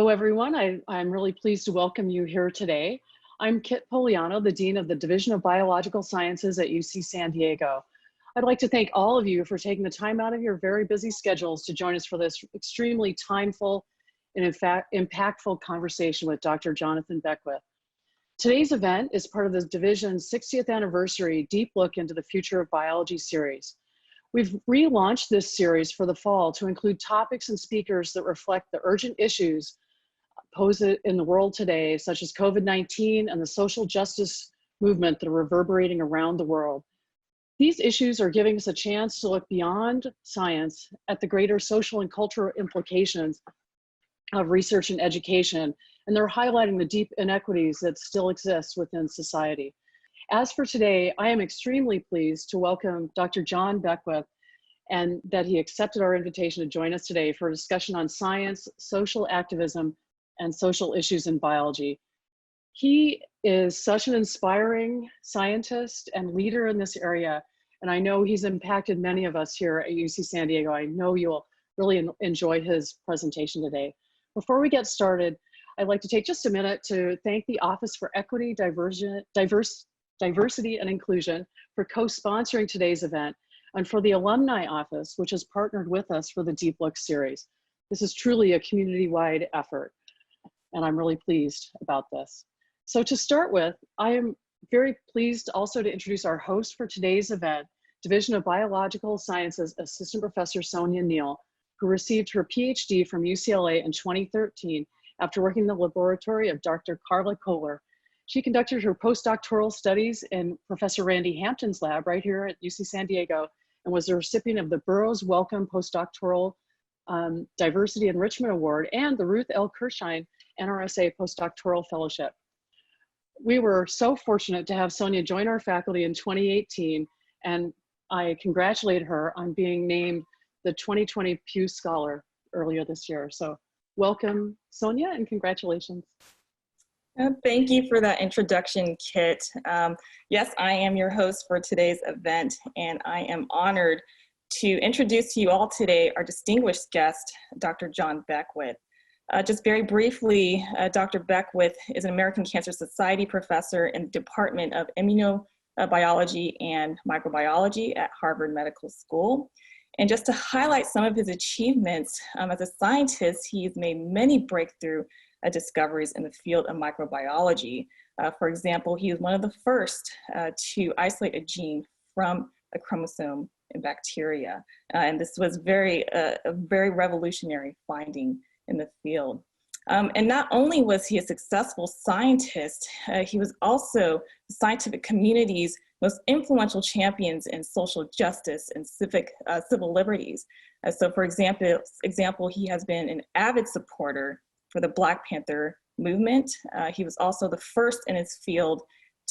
Hello, everyone. I'm really pleased to welcome you here today. I'm Kit Poliano, the Dean of the Division of Biological Sciences at UC San Diego. I'd like to thank all of you for taking the time out of your very busy schedules to join us for this extremely timeful and in fact impactful conversation with Dr. Jonathan Beckwith. Today's event is part of the Division's 60th anniversary Deep Look into the Future of Biology series. We've relaunched this series for the fall to include topics and speakers that reflect the urgent issues posed in the world today, such as COVID-19 and the social justice movement that are reverberating around the world. These issues are giving us a chance to look beyond science at the greater social and cultural implications of research and education, and they're highlighting the deep inequities that still exist within society. As for today, I am extremely pleased to welcome Dr. Jon Beckwith and that he accepted our invitation to join us today for a discussion on science, social activism, and social issues in biology. He is such an inspiring scientist and leader in this area, and I know he's impacted many of us here at UC San Diego. I know you'll really enjoy his presentation today. Before we get started, I'd like to take just a minute to thank the Office for Equity, Diversity and Inclusion for co-sponsoring today's event, and for the Alumni Office, which has partnered with us for the Deep Look series. This is truly a community-wide effort, and I'm really pleased about this. So to start with, I am very pleased also to introduce our host for today's event, Division of Biological Sciences Assistant Professor Sonia Neal, who received her PhD from UCLA in 2013 after working in the laboratory of Dr. Carla Kohler. She conducted her postdoctoral studies in Professor Randy Hampton's lab right here at UC San Diego, and was the recipient of the Burroughs Wellcome Postdoctoral Diversity Enrichment Award and the Ruth L. Kirshine NRSA Postdoctoral Fellowship. We were so fortunate to have Sonia join our faculty in 2018, and I congratulate her on being named the 2020 Pew Scholar earlier this year. So welcome, Sonia, and congratulations. Thank you for that introduction, Kit. Yes, I am your host for today's event, and I am honored to introduce to you all today our distinguished guest, Dr. Jon Beckwith. Just very briefly, Dr. Beckwith is an American Cancer Society professor in the Department of Immunobiology and Microbiology at Harvard Medical School. And just to highlight some of his achievements, as a scientist, he's made many breakthrough discoveries in the field of microbiology. For example, he was one of the first to isolate a gene from a chromosome in bacteria. And this was a very revolutionary finding in the field. And not only was he a successful scientist, he was also the scientific community's most influential champions in social justice and civil liberties. So for example, he has been an avid supporter for the Black Panther movement. He was also the first in his field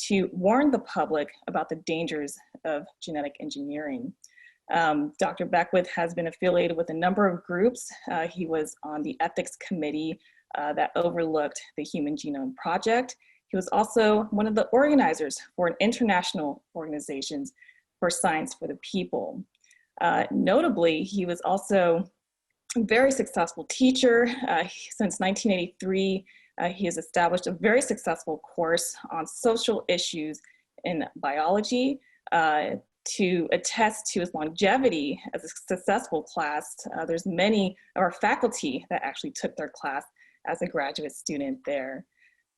to warn the public about the dangers of genetic engineering. Dr. Beckwith has been affiliated with a number of groups. He was on the ethics committee that overlooked the Human Genome Project. He was also one of the organizers for an international organizations for science for the people. Notably, he was also a very successful teacher. Since 1983, he has established a very successful course on social issues in biology. To attest to his longevity as a successful class, there's many of our faculty that actually took their class as a graduate student there.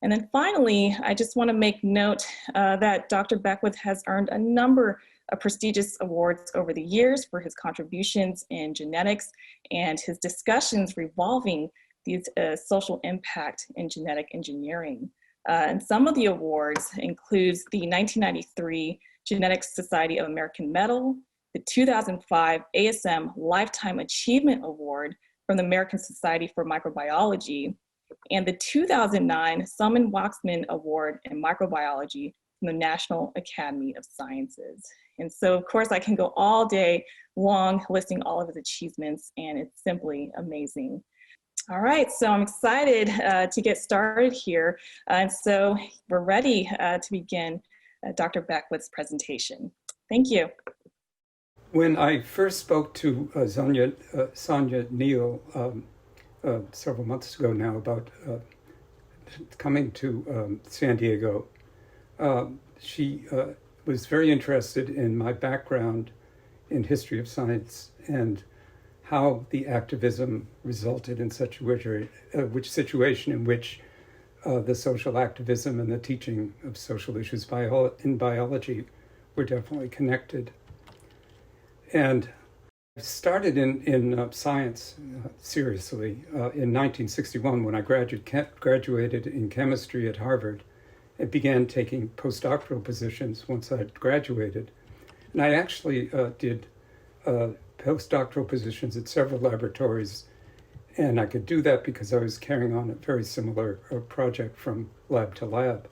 And then finally, I just want to make note that Dr. Beckwith has earned a number of prestigious awards over the years for his contributions in genetics and his discussions revolving these social impact in genetic engineering. And some of the awards includes the 1993 Genetics Society of American Medal, the 2005 ASM Lifetime Achievement Award from the American Society for Microbiology, and the 2009 Salman Waxman Award in Microbiology from the National Academy of Sciences. And so, of course, I can go all day long listing all of his achievements, and it's simply amazing. All right, so I'm excited to get started here. And so we're ready to begin Dr. Beckwith's presentation. Thank you. When I first spoke to Sonia Neal several months ago now about coming to San Diego. She was very interested in my background in history of science and how the activism resulted in such a situation in which the social activism and the teaching of social issues in biology were definitely connected. And I started in science seriously in 1961 when I graduated in chemistry at Harvard and began taking postdoctoral positions once I'd graduated. And I actually did postdoctoral positions at several laboratories, and I could do that because I was carrying on a very similar project from lab to lab.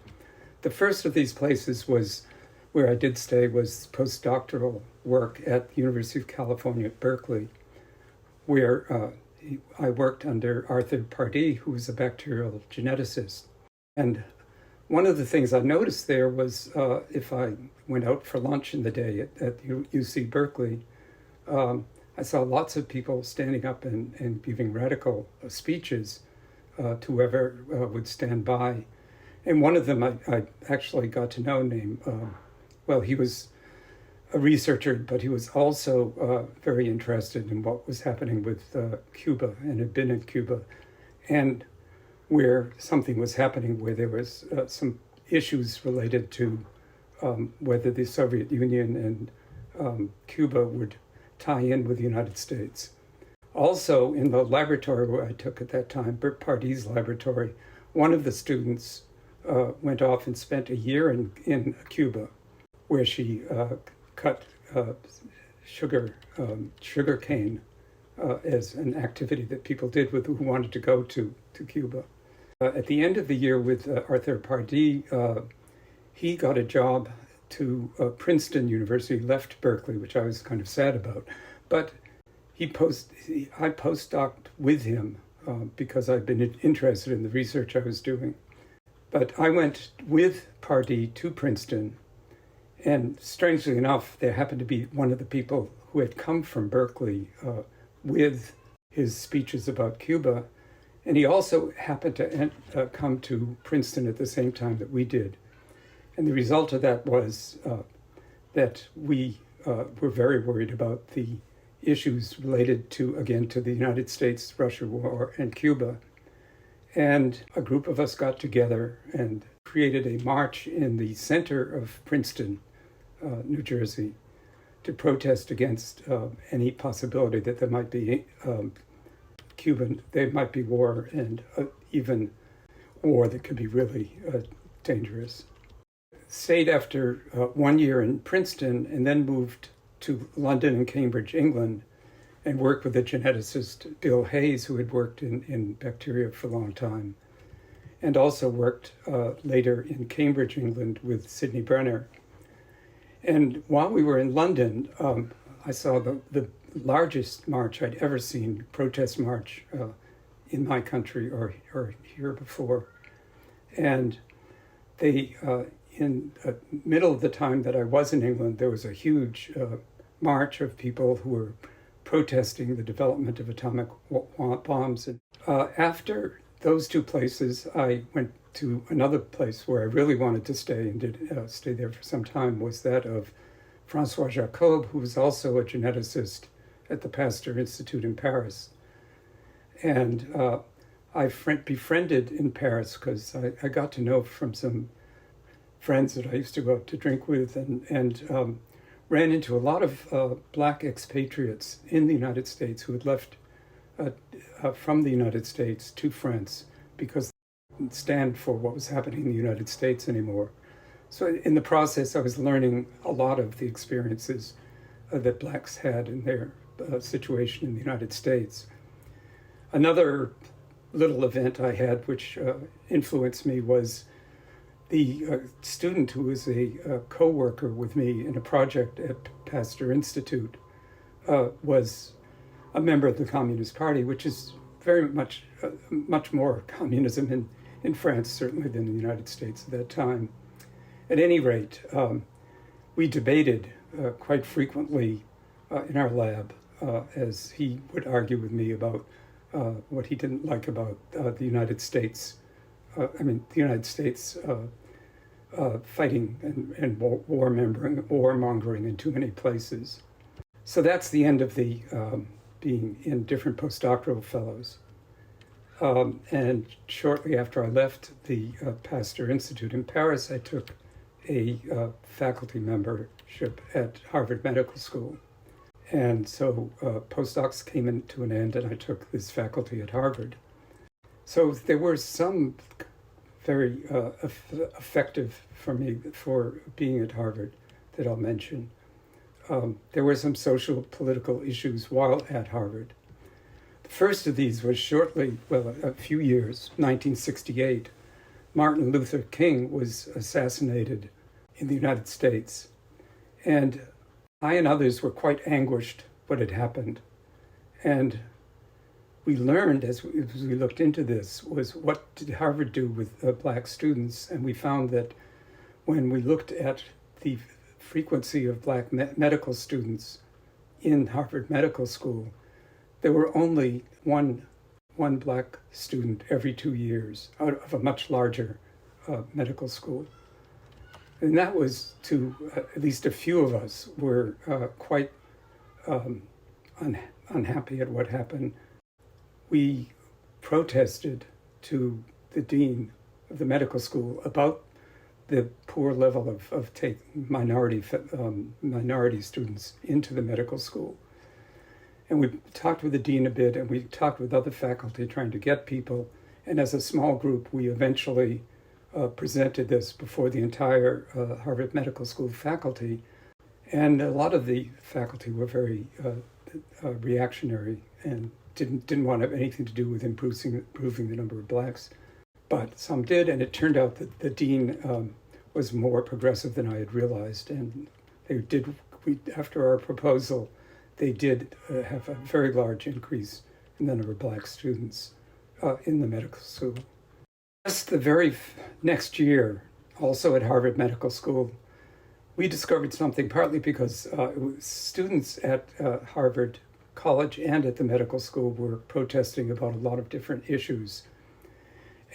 The first of these places was where I did stay was postdoctoral work at the University of California at Berkeley, where I worked under Arthur Pardee, who was a bacterial geneticist. And one of the things I noticed there was if I went out for lunch in the day at UC Berkeley, I saw lots of people standing up and giving radical speeches to whoever would stand by. And one of them I actually got to know named, he was a researcher, but he was also very interested in what was happening with Cuba and had been in Cuba, and where something was happening where there was some issues related to whether the Soviet Union and Cuba would tie in with the United States. Also, in the laboratory where I took at that time, Pardee's laboratory, one of the students went off and spent a year in Cuba, where she cut sugar cane as an activity that people did who wanted to go to Cuba. At the end of the year with Arthur Pardee, he got a job to Princeton University, left Berkeley, which I was kind of sad about. But I postdoced with him because I'd been interested in the research I was doing. But I went with Pardee to Princeton, and strangely enough, there happened to be one of the people who had come from Berkeley with his speeches about Cuba, and he also happened to come to Princeton at the same time that we did. And the result of that was that we were very worried about the issues related to the United States-Russia war and Cuba. And a group of us got together and created a march in the center of Princeton, New Jersey, to protest against any possibility that there might be there might be war, and even war that could be really dangerous. Stayed after 1 year in Princeton and then moved to London and Cambridge, England, and worked with a geneticist, Bill Hayes, who had worked in bacteria for a long time, and also worked later in Cambridge, England, with Sidney Brenner. And while we were in London, I saw the largest march I'd ever seen, protest march in my country or here before. And they, in the middle of the time that I was in England, there was a huge march of people who were protesting the development of atomic bombs. And after those two places, I went to another place where I really wanted to stay and did stay there for some time, was that of François Jacob, who was also a geneticist at the Pasteur Institute in Paris. And I befriended in Paris because I got to know from some friends that I used to go out to drink with, and ran into a lot of Black expatriates in the United States who had left from the United States to France because they didn't stand for what was happening in the United States anymore. So in the process, I was learning a lot of the experiences that Blacks had in their situation in the United States. Another little event I had which influenced me was the student who was a co-worker with me in a project at Pasteur Institute was a member of the Communist Party, which is very much more communism in France, certainly, than in the United States at that time. At any rate, we debated quite frequently in our lab as he would argue with me about what he didn't like about the United States. The United States fighting and warmongering in too many places. So that's the end of the being in different postdoctoral fellows. And shortly after I left the Pasteur Institute in Paris, I took a faculty membership at Harvard Medical School. And so postdocs came into an end, and I took this faculty at Harvard. So there were some very effective for me for being at Harvard that I'll mention. There were some social political issues while at Harvard. The first of these was a few years, 1968. Martin Luther King was assassinated in the United States. And I and others were quite anguished what had happened. And we learned as we looked into this was what did Harvard do with Black students? And we found that when we looked at the frequency of Black medical students in Harvard Medical School, there were only one Black student every 2 years out of a much larger medical school. And that was to at least a few of us were quite unhappy at what happened. We protested to the dean of the medical school about the poor level of taking minority students into the medical school. And we talked with the dean a bit, and we talked with other faculty trying to get people. And as a small group, we eventually presented this before the entire Harvard Medical School faculty. And a lot of the faculty were very reactionary and didn't want to have anything to do with improving the number of Blacks. But some did, and it turned out that the dean was more progressive than I had realized. And after our proposal, they did have a very large increase in the number of Black students in the medical school. Just the very next year, also at Harvard Medical School, we discovered something, partly because students at Harvard College and at the medical school were protesting about a lot of different issues.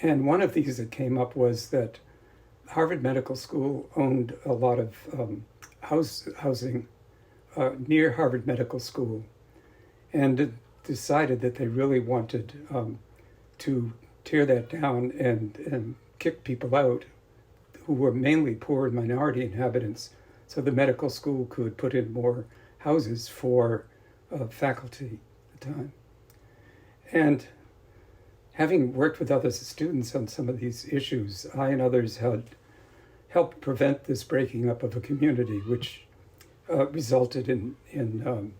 And one of these that came up was that Harvard Medical School owned a lot of housing near Harvard Medical School, and decided that they really wanted to tear that down and kick people out who were mainly poor and minority inhabitants, so the medical school could put in more houses for faculty at the time. And having worked with other students on some of these issues, I and others had helped prevent this breaking up of a community, which resulted in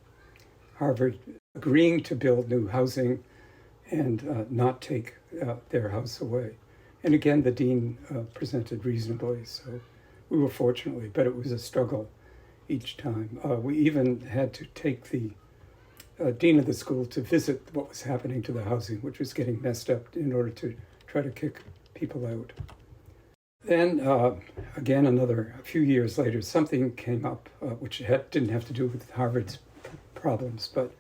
Harvard agreeing to build new housing and not take their house away. And again, the dean presented reasonably, so we were fortunately, but it was a struggle each time. We even had to take the dean of the school to visit what was happening to the housing, which was getting messed up, in order to try to kick people out. Then, again, a few years later, something came up which didn't have to do with Harvard's problems, but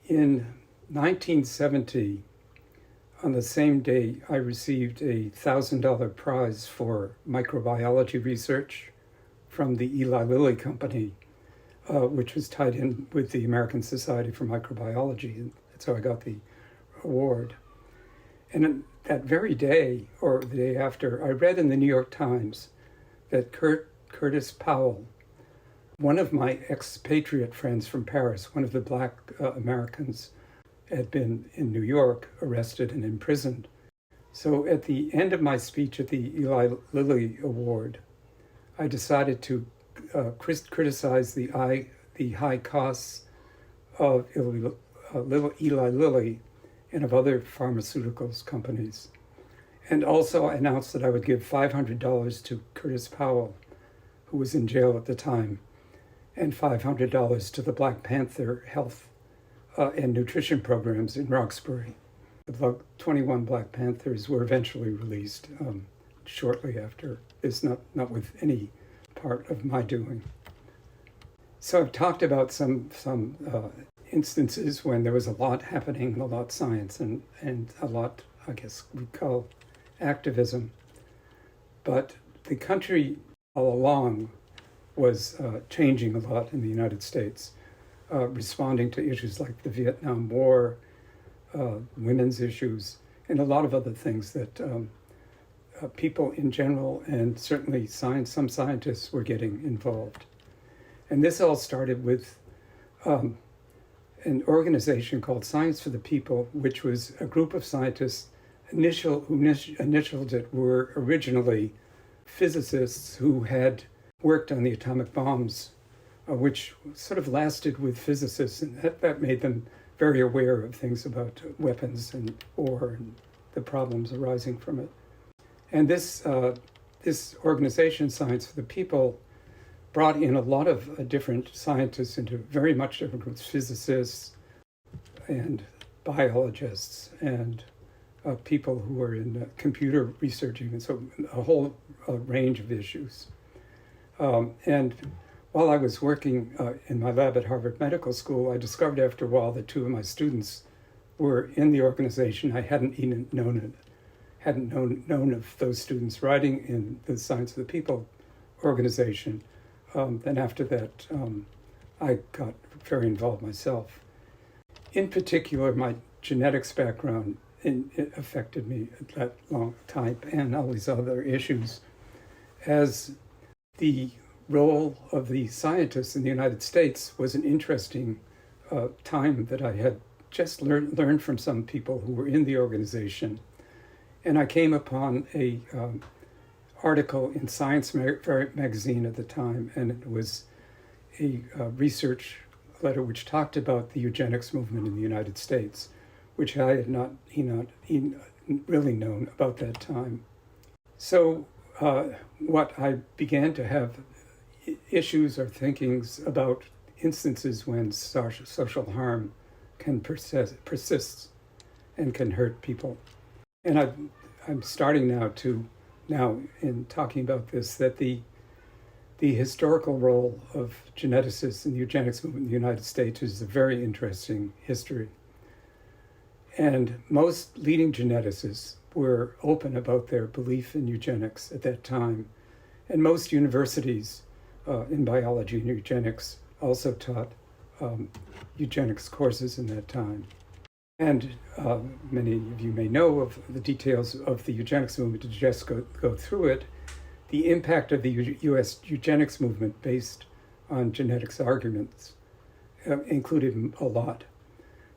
in 1970, on the same day, I received a $1,000 prize for microbiology research from the Eli Lilly Company, which was tied in with the American Society for Microbiology, and that's how I got the award. And that very day, or the day after, I read in the New York Times that Curtis Powell, one of my expatriate friends from Paris, one of the Black Americans, had been in New York, arrested and imprisoned. So at the end of my speech at the Eli Lilly Award, I decided to criticize the high costs of Eli Lilly and of other pharmaceuticals companies. And also announced that I would give $500 to Curtis Powell, who was in jail at the time, and $500 to the Black Panther health and nutrition programs in Roxbury. The 21 Black Panthers were eventually released shortly after this, not with any part of my doing. So I've talked about some instances when there was a lot happening, and a lot science, and a lot, I guess we call activism. But the country all along was changing a lot in the United States, responding to issues like the Vietnam War, women's issues, and a lot of other things that people in general, and certainly some scientists, were getting involved. And this all started with an organization called Science for the People, which was a group of scientists who initialed it were originally physicists who had worked on the atomic bombs, which sort of lasted with physicists, and that made them very aware of things about weapons and war and the problems arising from it. And this organization, Science for the People, brought in a lot of different scientists into very much different groups, physicists and biologists and people who are in computer research, even, so a whole range of issues. And while I was working in my lab at Harvard Medical School, I discovered after a while that two of my students were in the organization. I hadn't even known of those students writing in the Science of the People organization. Then after that, I got very involved myself. In particular, my genetics background it affected me at that long time, and all these other issues, as the role of the scientists in the United States was an interesting time that I had just learned from some people who were in the organization. And I came upon a article in Science magazine at the time, and it was a research letter which talked about the eugenics movement in the United States, which I had not really known about that time. So what I began to have issues or thinkings about instances when social harm can persist and can hurt people. And I'm starting now in talking about this, that the historical role of geneticists in the eugenics movement in the United States is a very interesting history. And most leading geneticists were open about their belief in eugenics at that time. And most universities in biology and eugenics also taught eugenics courses in that time. And many of you may know of the details of the eugenics movement. To just go through it, the impact of the U.S. eugenics movement based on genetics arguments included a lot.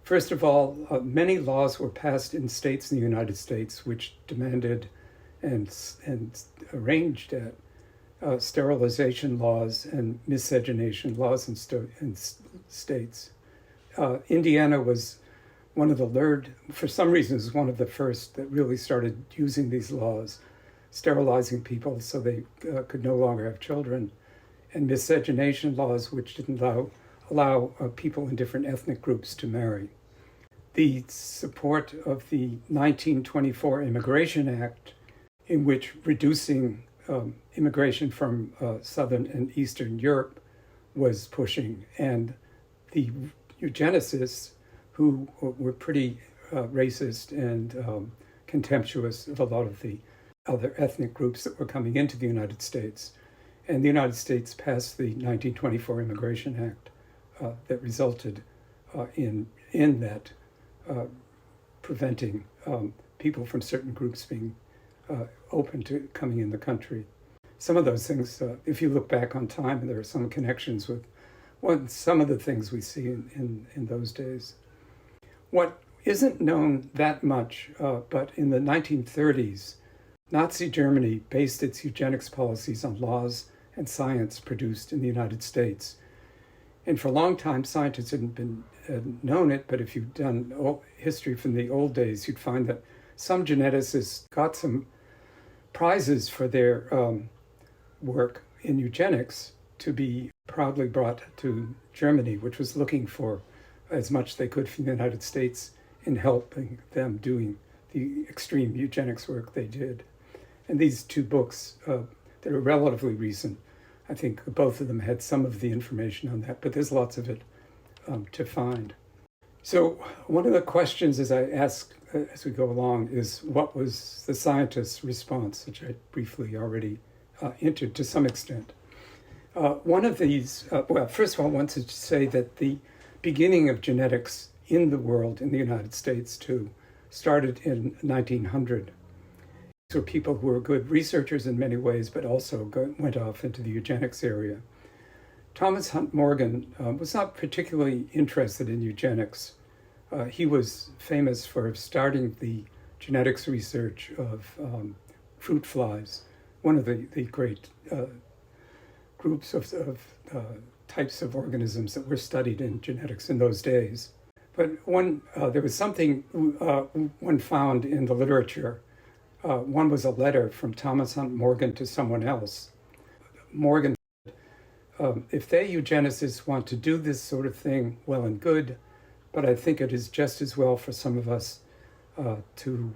First of all, many laws were passed in states in the United States which demanded and arranged at sterilization laws and miscegenation laws in states. Indiana was one of for some reason, was one of the first that really started using these laws, sterilizing people so they could no longer have children, and miscegenation laws which didn't allow people in different ethnic groups to marry. The support of the 1924 Immigration Act, in which reducing immigration from Southern and Eastern Europe was pushing, and the eugenicists, who were pretty racist and contemptuous of a lot of the other ethnic groups that were coming into the United States. And the United States passed the 1924 Immigration Act that resulted in that preventing people from certain groups being open to coming in the country. Some of those things, if you look back on time, there are some connections with some of the things we see in those days. What isn't known that much, but in the 1930s, Nazi Germany based its eugenics policies on laws and science produced in the United States. And for a long time, scientists hadn't known it, but if you've done history from the old days, you'd find that some geneticists got some prizes for their work in eugenics to be proudly brought to Germany, which was looking for as much they could from the United States in helping them doing the extreme eugenics work they did. And these two books that are relatively recent, I think both of them had some of the information on that, but there's lots of it to find. So one of the questions as I ask as we go along is, what was the scientist's response, which I briefly already entered to some extent. One of these, well, first of all, I want to say that the beginning of genetics in the world, in the United States too, started in 1900. These were people who were good researchers in many ways, but also went off into the eugenics area. Thomas Hunt Morgan was not particularly interested in eugenics. He was famous for starting the genetics research of fruit flies, one of the great groups of types of organisms that were studied in genetics in those days. But there was something one found in the literature. One was a letter from Thomas Hunt Morgan to someone else. Morgan if they eugenicists want to do this sort of thing, well and good, but I think it is just as well for some of us to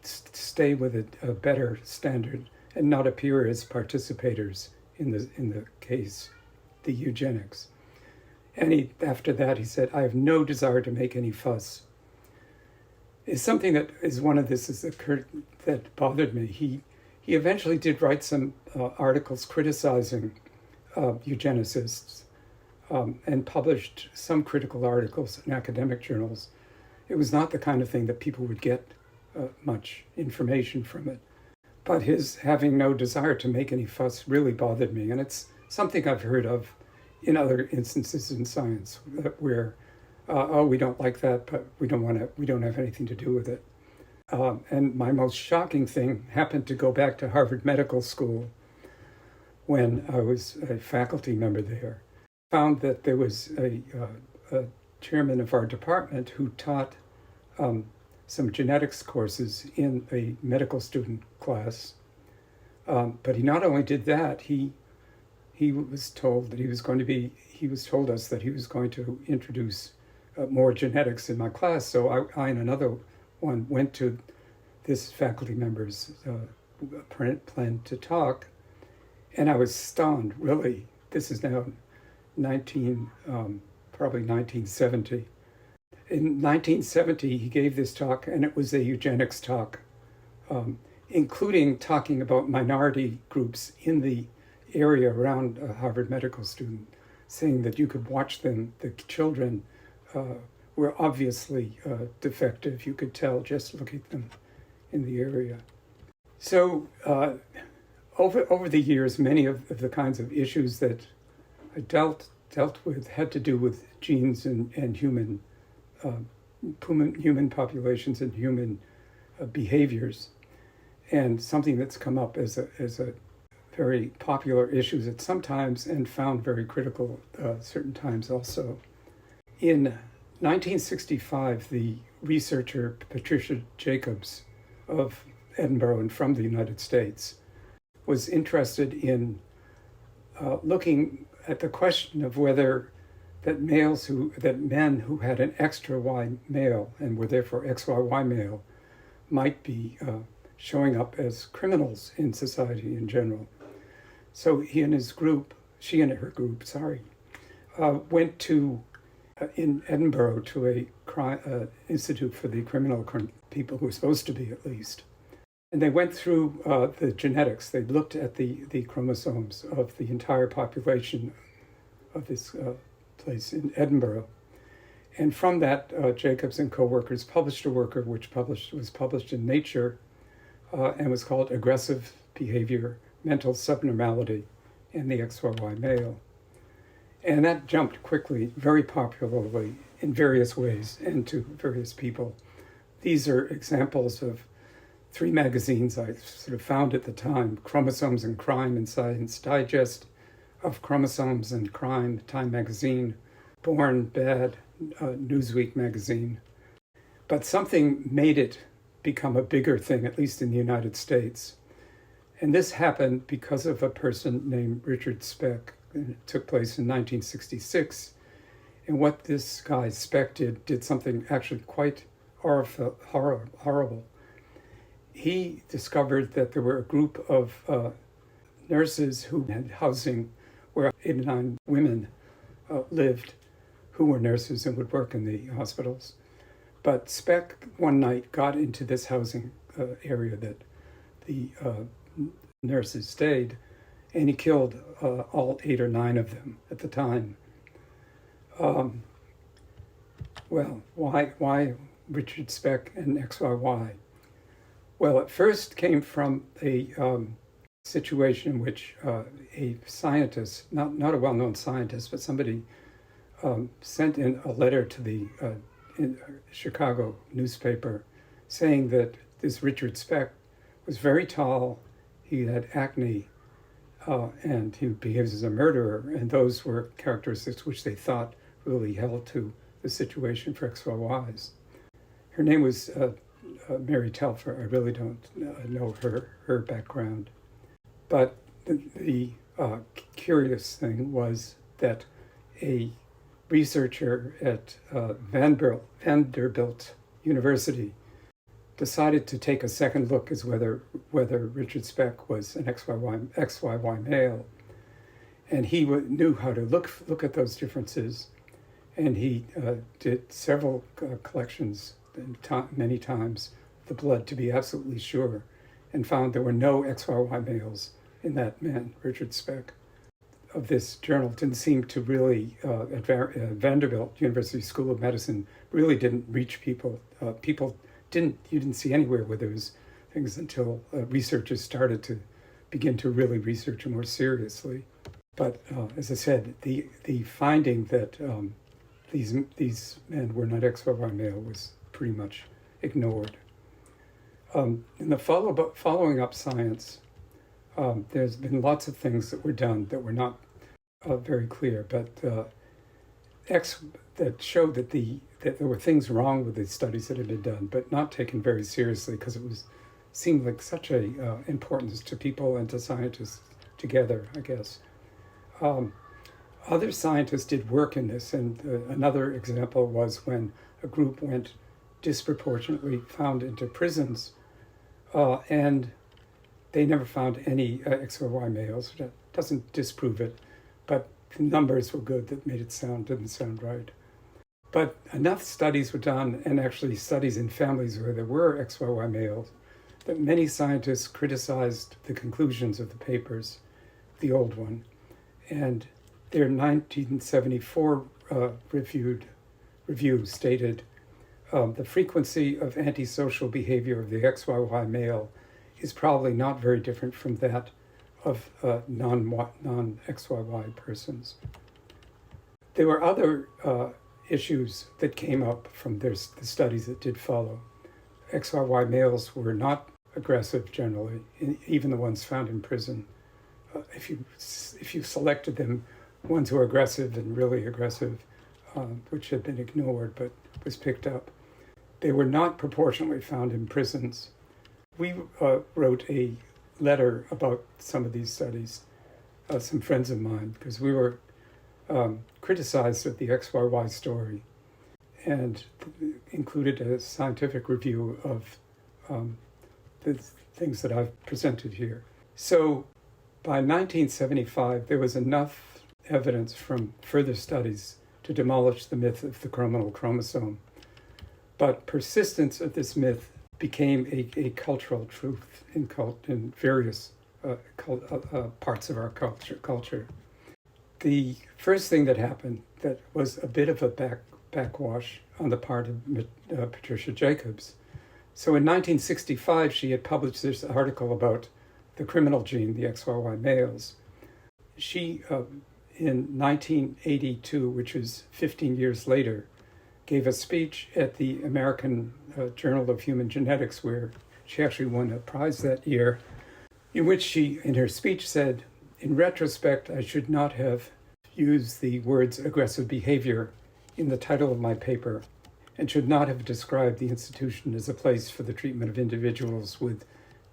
stay with a better standard and not appear as participators in the case, the eugenics. And after that, he said, I have no desire to make any fuss. It's something that is one of this that bothered me. He eventually did write some articles criticizing eugenicists and published some critical articles in academic journals. It was not the kind of thing that people would get much information from it. But his having no desire to make any fuss really bothered me. And it's something I've heard of in other instances in science where, we don't like that, but we don't have anything to do with it. And my most shocking thing happened to go back to Harvard Medical School when I was a faculty member there. Found that there was a chairman of our department who taught some genetics courses in a medical student class. But he not only did that, he was told that he was told us that he was going to introduce more genetics in my class. So I and another one went to this faculty member's plan to talk. And I was stunned, really. This is now probably 1970. In 1970, he gave this talk, and it was a eugenics talk, including talking about minority groups in the area around a Harvard medical student, saying that you could watch them, the children were obviously defective. You could tell just looking at them in the area. So over the years, many of the kinds of issues that I dealt with had to do with genes and human populations and human behaviors. And something that's come up as a very popular issue at some times and found very critical certain times also. In 1965, the researcher Patricia Jacobs of Edinburgh and from the United States was interested in looking at the question of whether that men who had an extra Y male and were therefore XYY male might be showing up as criminals in society in general. So she and her group, went to in Edinburgh to a institute for the criminal people who were supposed to be, at least. And they went through the genetics. They looked at the chromosomes of the entire population of this place in Edinburgh. And from that, Jacobs and co-workers published a work which was published in Nature and was called Aggressive Behavior, Mental Subnormality in the XYY Male. And that jumped quickly, very popularly in various ways and to various people. These are examples of 3 magazines I sort of found at the time: Chromosomes and Crime in Science Digest, Of Chromosomes and Crime, Time Magazine, Born Bad, Newsweek Magazine. But something made it become a bigger thing, at least in the United States. And this happened because of a person named Richard Speck. And it took place in 1966. And what this guy Speck did something actually quite horrible. He discovered that there were a group of nurses who had housing where 8 or 9 women lived, who were nurses and would work in the hospitals. But Speck one night got into this housing area that the nurses stayed, and he killed all 8 or 9 of them at the time. Well, why Richard Speck and XYY? Well, it first came from a situation in which a scientist, not a well-known scientist, but somebody sent in a letter to the Chicago newspaper saying that this Richard Speck was very tall, he had acne, and he behaves as a murderer, and those were characteristics which they thought really held to the situation for XYYs. Her name was Mary Telfer. I really don't know her background. But the curious thing was that a researcher at Vanderbilt University decided to take a second look as whether Richard Speck was an XYY male. And he knew how to look at those differences. And he did several collections, many times, the blood to be absolutely sure, and found there were no XYY males in that man, Richard Speck. Of this journal didn't seem to really, at Vanderbilt University School of Medicine, really didn't reach people. You didn't see anywhere where there was things until researchers started to begin to really research it more seriously. But as I said, the finding that these men were not XYY male was pretty much ignored. In the following up science, there's been lots of things that were done that were not very clear, but that showed that there were things wrong with the studies that had been done, but not taken very seriously because it seemed like such a importance to people and to scientists together, I guess. Other scientists did work in this, and another example was when a group went disproportionately found into prisons, and they never found any XYY males. That doesn't disprove it, but the numbers were good that made it didn't sound right. But enough studies were done, and actually studies in families where there were XYY males, that many scientists criticized the conclusions of the papers, the old one, and their 1974 review stated, the frequency of antisocial behavior of the XYY male is probably not very different from that of non-XYY persons. There were other issues that came up from the studies that did follow. XYY males were not aggressive generally, even the ones found in prison. If you selected them, ones who were aggressive and really aggressive, which had been ignored but was picked up, they were not proportionally found in prisons. We wrote a letter about some of these studies, some friends of mine, because we were criticized of the XYY story and included a scientific review of the things that I've presented here. So by 1975, there was enough evidence from further studies to demolish the myth of the chrominal chromosome. But persistence of this myth became a cultural truth in various parts of our culture. The first thing that happened that was a bit of a backwash on the part of Patricia Jacobs. So in 1965, she had published this article about the criminal gene, the XYY males. She, in 1982, which was 15 years later, gave a speech at the American Journal of Human Genetics, where she actually won a prize that year, in which she, in her speech, said, "In retrospect, I should not have used the words aggressive behavior in the title of my paper, and should not have described the institution as a place for the treatment of individuals with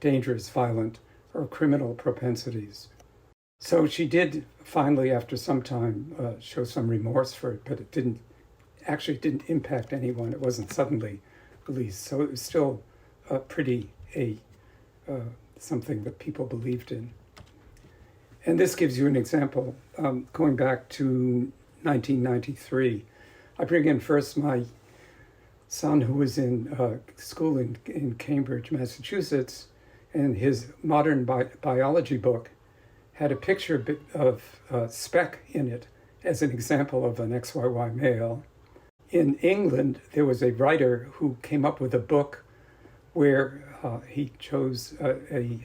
dangerous, violent, or criminal propensities." So she did finally, after some time, show some remorse for it, but it didn't impact anyone. It wasn't suddenly released. So it was still something that people believed in. And this gives you an example. Going back to 1993, I bring in first my son, who was in school in Cambridge, Massachusetts, and his modern biology book had a picture of speck in it as an example of an XYY male. In England, there was a writer who came up with a book where he chose a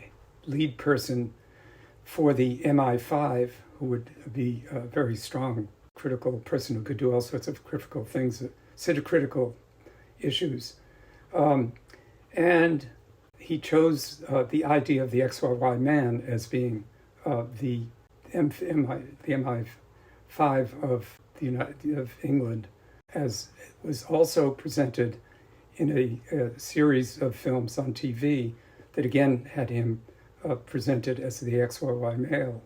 lead person for the MI5, who would be a very strong critical person who could do all sorts of critical things, critical issues. And he chose the idea of the XYY man as being the MI5 of England, as was also presented in a series of films on TV that again had him presented as the XYY male.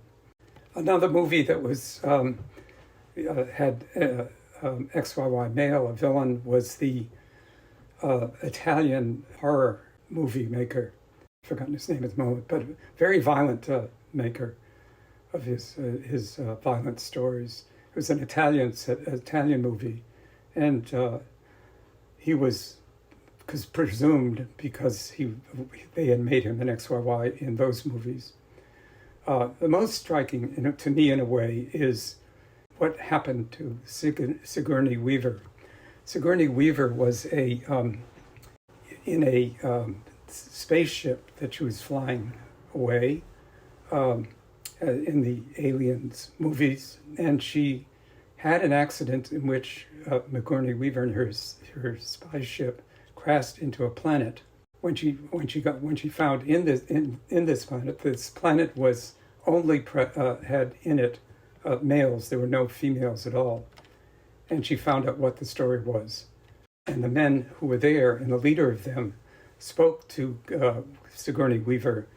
Another movie that was had XYY male, a villain, was the Italian horror movie maker. I've forgotten his name at the moment, but a very violent maker of his violent stories. It was an Italian movie, and he was presumed because they had made him an XYY in those movies. The most striking, to me in a way, is what happened to Sigourney Weaver. Sigourney Weaver was in a spaceship that she was flying away in the Aliens movies, and she had an accident in which Sigourney Weaver and her spy ship crashed into a planet. When she found in this planet was only had in it males. There were no females at all. And she found out what the story was. And the men who were there, and the leader of them, spoke to Sigourney Weaver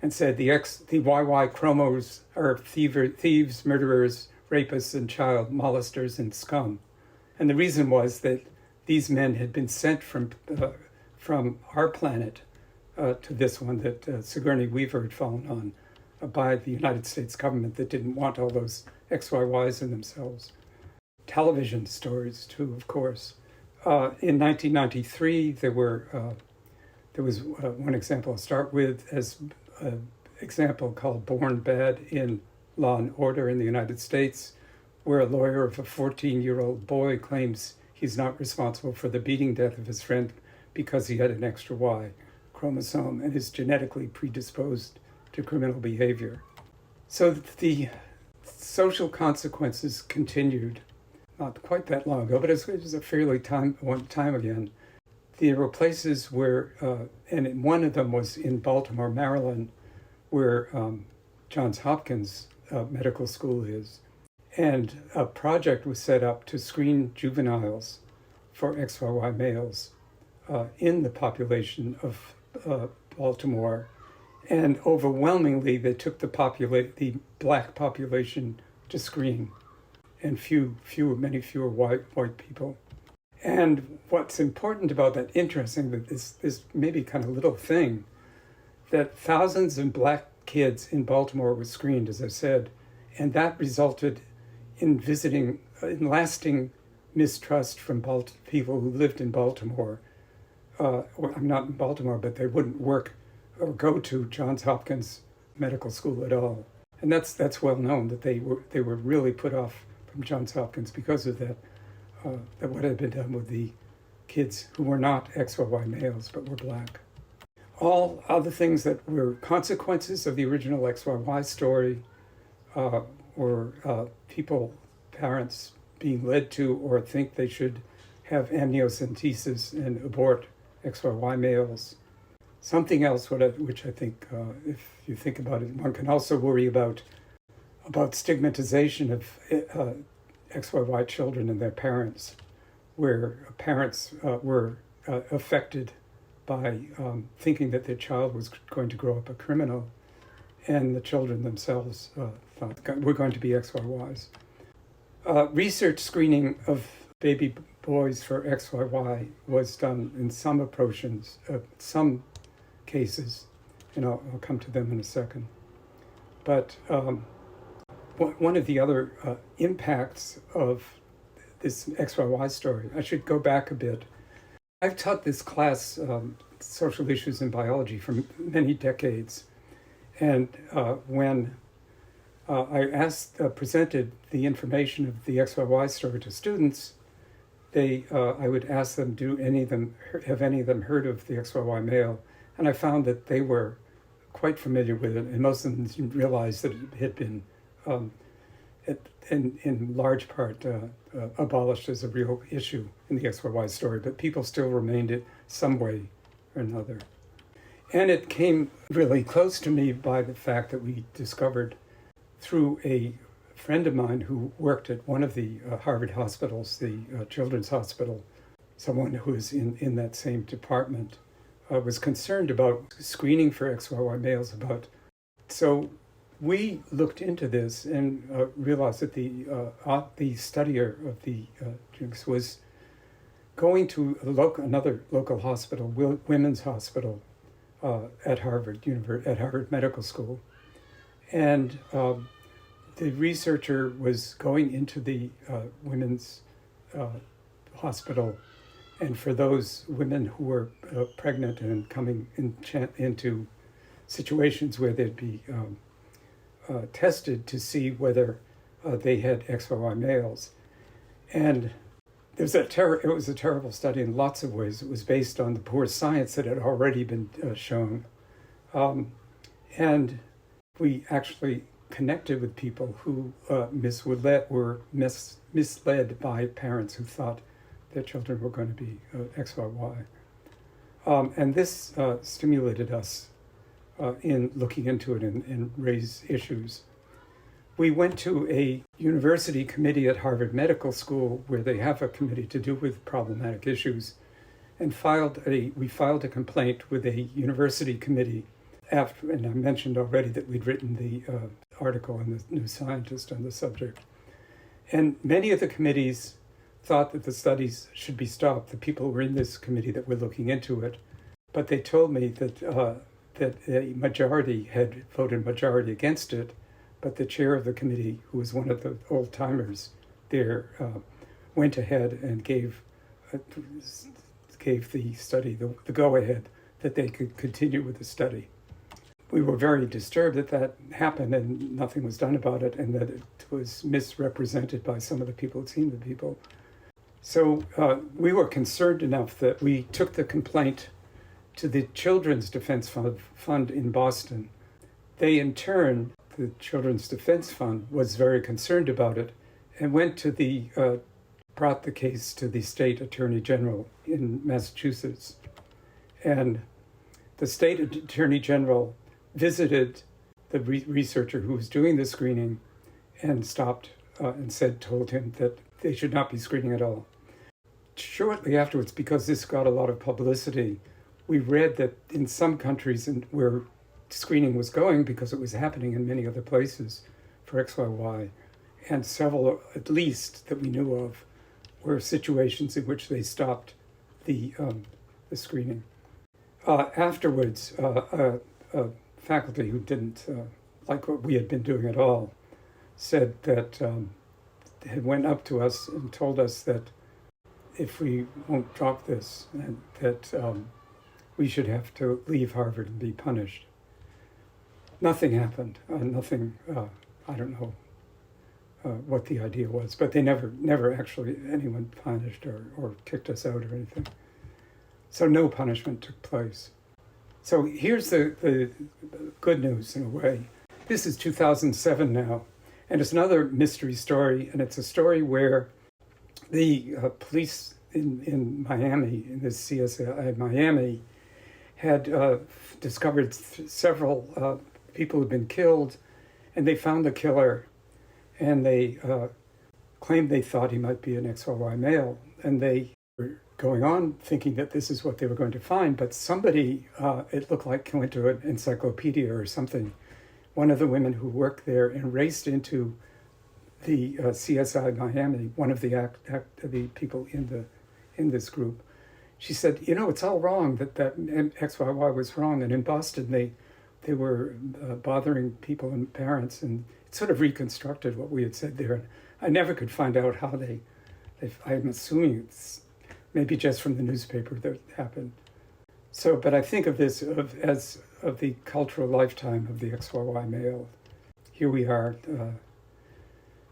and said, the YY chromos are thieves, murderers, rapists, and child molesters and scum. And the reason was that these men had been sent from our planet to this one that Sigourney Weaver had fallen on by the United States government that didn't want all those XYYs in themselves. Television stories too, of course. In 1993, there was one example I'll start with as an example called Born Bad in Law and Order in the United States, where a lawyer of a 14-year-old boy claims he's not responsible for the beating death of his friend because he had an extra Y chromosome and is genetically predisposed to criminal behavior. So the social consequences continued, not quite that long ago, but it was a fairly one time again. There were places where, and one of them was in Baltimore, Maryland, where Johns Hopkins Medical School is. And a project was set up to screen juveniles for XYY males in the population of Baltimore. And overwhelmingly, they took the black population to screen, and many fewer white people. And what's important about that, interesting, that this maybe kind of little thing, that thousands of black kids in Baltimore were screened, as I said, and that resulted in lasting mistrust from people who lived in Baltimore. I'm not in Baltimore, but they wouldn't work or go to Johns Hopkins Medical School at all. And that's well known that they were really put off from Johns Hopkins because of that what had been done with the kids who were not XYY males but were black. All other things that were consequences of the original XYY story were parents being led to or think they should have amniocentesis and abort XYY males. Something else which I think, if you think about it, one can also worry about stigmatization of XYY children and their parents, where parents were affected by thinking that their child was going to grow up a criminal, and the children themselves thought we're going to be XYYs. Research screening of baby boys for XYY was done in some approaches, some cases, and I'll come to them in a second. But one of the other impacts of this XYY story. I should go back a bit. I've taught this class, social issues in biology, for many decades. And when I presented the information of the XYY story to students, I would ask them, have any of them heard of the XYY male? And I found that they were quite familiar with it, and most of them didn't realize that it had been, in large part, abolished as a real issue in the XYY story, but people still remained it some way or another. And it came really close to me by the fact that we discovered through a friend of mine who worked at one of the Harvard hospitals, the Children's Hospital, someone who was in that same department, was concerned about screening for XYY males. So we looked into this and realized that the studier of the eugenics was going to another local hospital, women's hospital, at Harvard Medical School, and the researcher was going into the women's hospital, and for those women who were pregnant and coming into situations where they'd be tested to see whether they had XYY males. And it was a terrible study in lots of ways. It was based on the poor science that had already been shown. And we actually connected with people who were misled by parents who thought their children were going to be XYY. And this stimulated us in looking into it and raise issues. We went to a university committee at Harvard Medical School where they have a committee to do with problematic issues, and we filed a complaint with a university committee after, and I mentioned already that we'd written the article in the New Scientist on the subject. And many of the committees thought that the studies should be stopped, the people who were in this committee that were looking into it, but they told me that a majority had voted majority against it, but the chair of the committee, who was one of the old-timers there, went ahead and gave the study the go-ahead that they could continue with the study. We were very disturbed that happened and nothing was done about it, and that it was misrepresented by some of the people who'd seen the people. So we were concerned enough that we took the complaint to the Children's Defense Fund in Boston. They, in turn, the Children's Defense Fund, was very concerned about it and brought the case to the state attorney general in Massachusetts. And the state attorney general visited the researcher who was doing the screening and told him that they should not be screening at all. Shortly afterwards, because this got a lot of publicity, we read that in some countries where screening was going, because it was happening in many other places for XYY, and several, at least, that we knew of, were situations in which they stopped the screening. Afterwards, a faculty who didn't like what we had been doing at all said that had went up to us and told us that if we won't drop this, and that we should have to leave Harvard and be punished. Nothing happened. I don't know what the idea was, but they never actually anyone punished or kicked us out or anything. So no punishment took place. So here's the good news in a way. This is 2007 now, and it's another mystery story, and it's a story where the police in Miami, in the CSI Miami, had discovered several people who'd been killed, and they found the killer, and they claimed they thought he might be an XYY male, and they were going on thinking that this is what they were going to find, but somebody, it looked like, went to an encyclopedia or something, one of the women who worked there, and raced into the CSI Miami, one of the people in this group. She said, it's all wrong, that XYY was wrong, and in Boston they were bothering people and parents, and it sort of reconstructed what we had said there. And I never could find out how they I'm assuming it's maybe just from the newspaper that happened. So, but I think of this as the cultural lifetime of the XYY male. Here we are,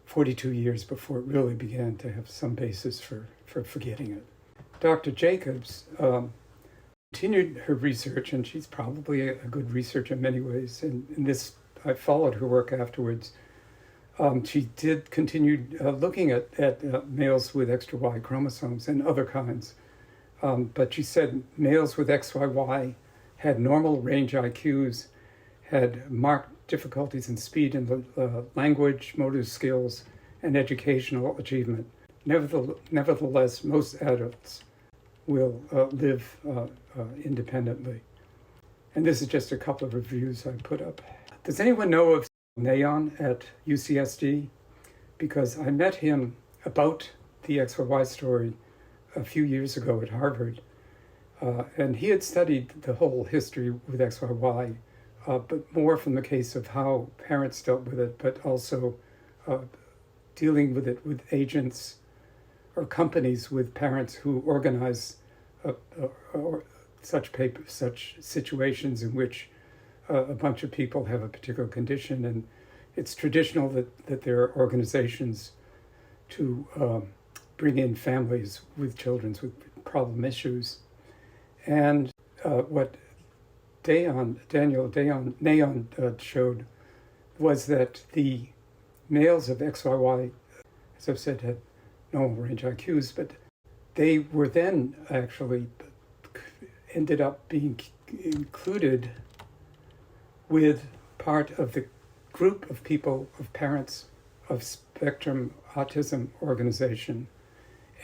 42 years before it really began to have some basis for forgetting it. Dr. Jacobs continued her research, and she's probably a good researcher in many ways. And in this, I followed her work afterwards. She did continue looking at males with extra Y chromosomes and other kinds. But she said males with XYY had normal range IQs, had marked difficulties in speed and language, motor skills, and educational achievement. Nevertheless, most adults will live independently. And this is just a couple of reviews I put up. Does anyone know of Neon at UCSD? Because I met him about the XYY story a few years ago at Harvard. And he had studied the whole history with XYY, but more from the case of how parents dealt with it, but also dealing with it with agents or companies with parents who organize such situations in which a bunch of people have a particular condition. And it's traditional that there are organizations to bring in families with children with problem issues. And what Neon showed was that the males of XYY, as I've said, had normal range IQs, but they were then actually ended up being included with part of the group of people, of parents of Spectrum Autism Organization.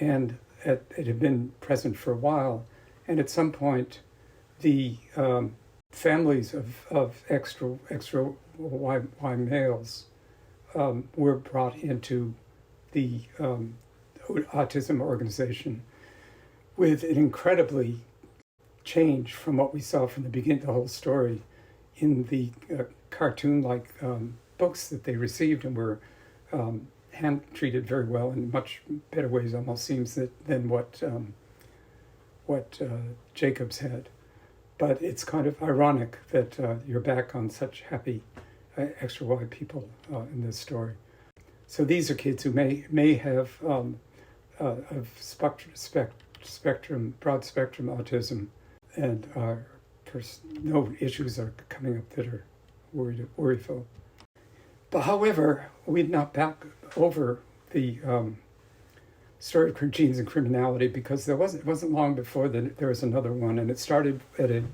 And it had been present for a while. And at some point, the families of extra Y males were brought into the autism organization with an incredibly change from what we saw from the beginning, the whole story, in the cartoon-like books that they received and were hand-treated very well in much better ways, almost seems, than what Jacobs had. But it's kind of ironic that you're back on such happy extra Y people in this story. So these are kids who may have broad spectrum autism, and no issues are coming up that are worryful. But however, we'd not back over the story of genes and criminality, because it wasn't long before there was another one, and it started at a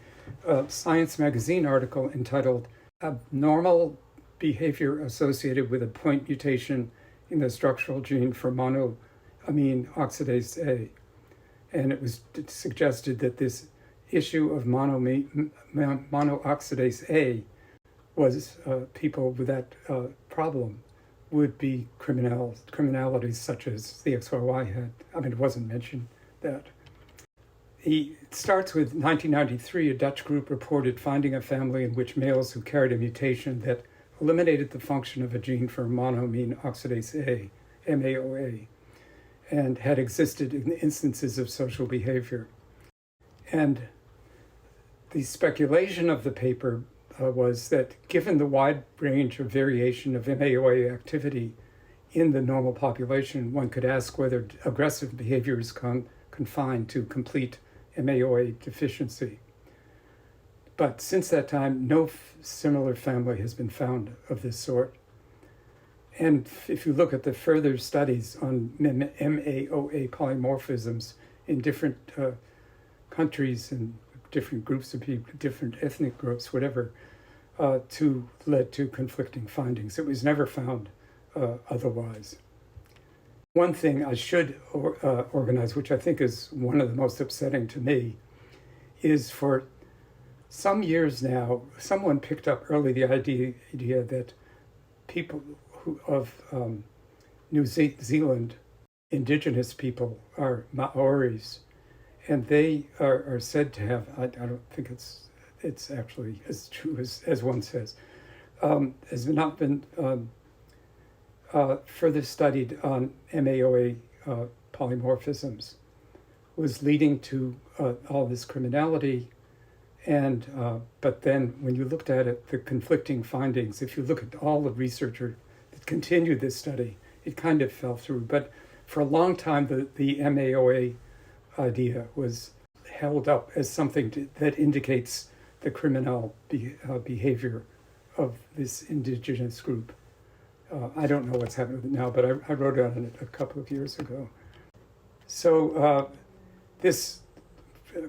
Science magazine article entitled "Abnormal Behavior Associated with a Point Mutation in the Structural Gene for Monoamine Oxidase A." And it suggested that this issue of monooxidase A was people with that problem would be criminalities such as the XYY had. I mean, it wasn't mentioned that. It starts with 1993, a Dutch group reported finding a family in which males who carried a mutation that eliminated the function of a gene for monoamine oxidase A, MAOA, and had existed in instances of social behavior. And the speculation of the paper was that given the wide range of variation of MAOA activity in the normal population, one could ask whether aggressive behavior is confined to complete MAOA deficiency. But since that time, no similar family has been found of this sort. And if you look at the further studies on MAOA polymorphisms in different countries and different groups of people, different ethnic groups, whatever, led to conflicting findings. It was never found otherwise. One thing I should organize, which I think is one of the most upsetting to me, is for some years now, someone picked up early the idea that people of New Zealand, indigenous people, are Maoris, and they are said to have, I don't think it's actually as true as one says, has not been further studied on MAOA polymorphisms was leading to all this criminality. And but then when you looked at it, the conflicting findings, if you look at all the researchers that continued this study, it kind of fell through. But for a long time, the MAOA idea was held up as something that indicates the criminal behavior of this indigenous group. I don't know what's happening with it now, but I wrote on it a couple of years ago. So this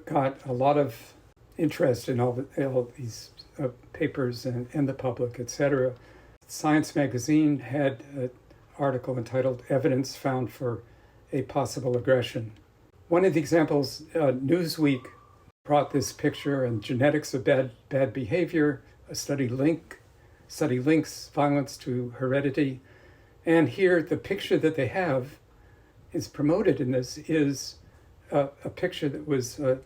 got a lot of interest in all these papers and the public, etc. Science magazine had an article entitled "Evidence Found for a Possible Aggression." One of the examples, Newsweek brought this picture and genetics of bad behavior, a study links violence to heredity. And here the picture that they have is promoted in this is a picture that was an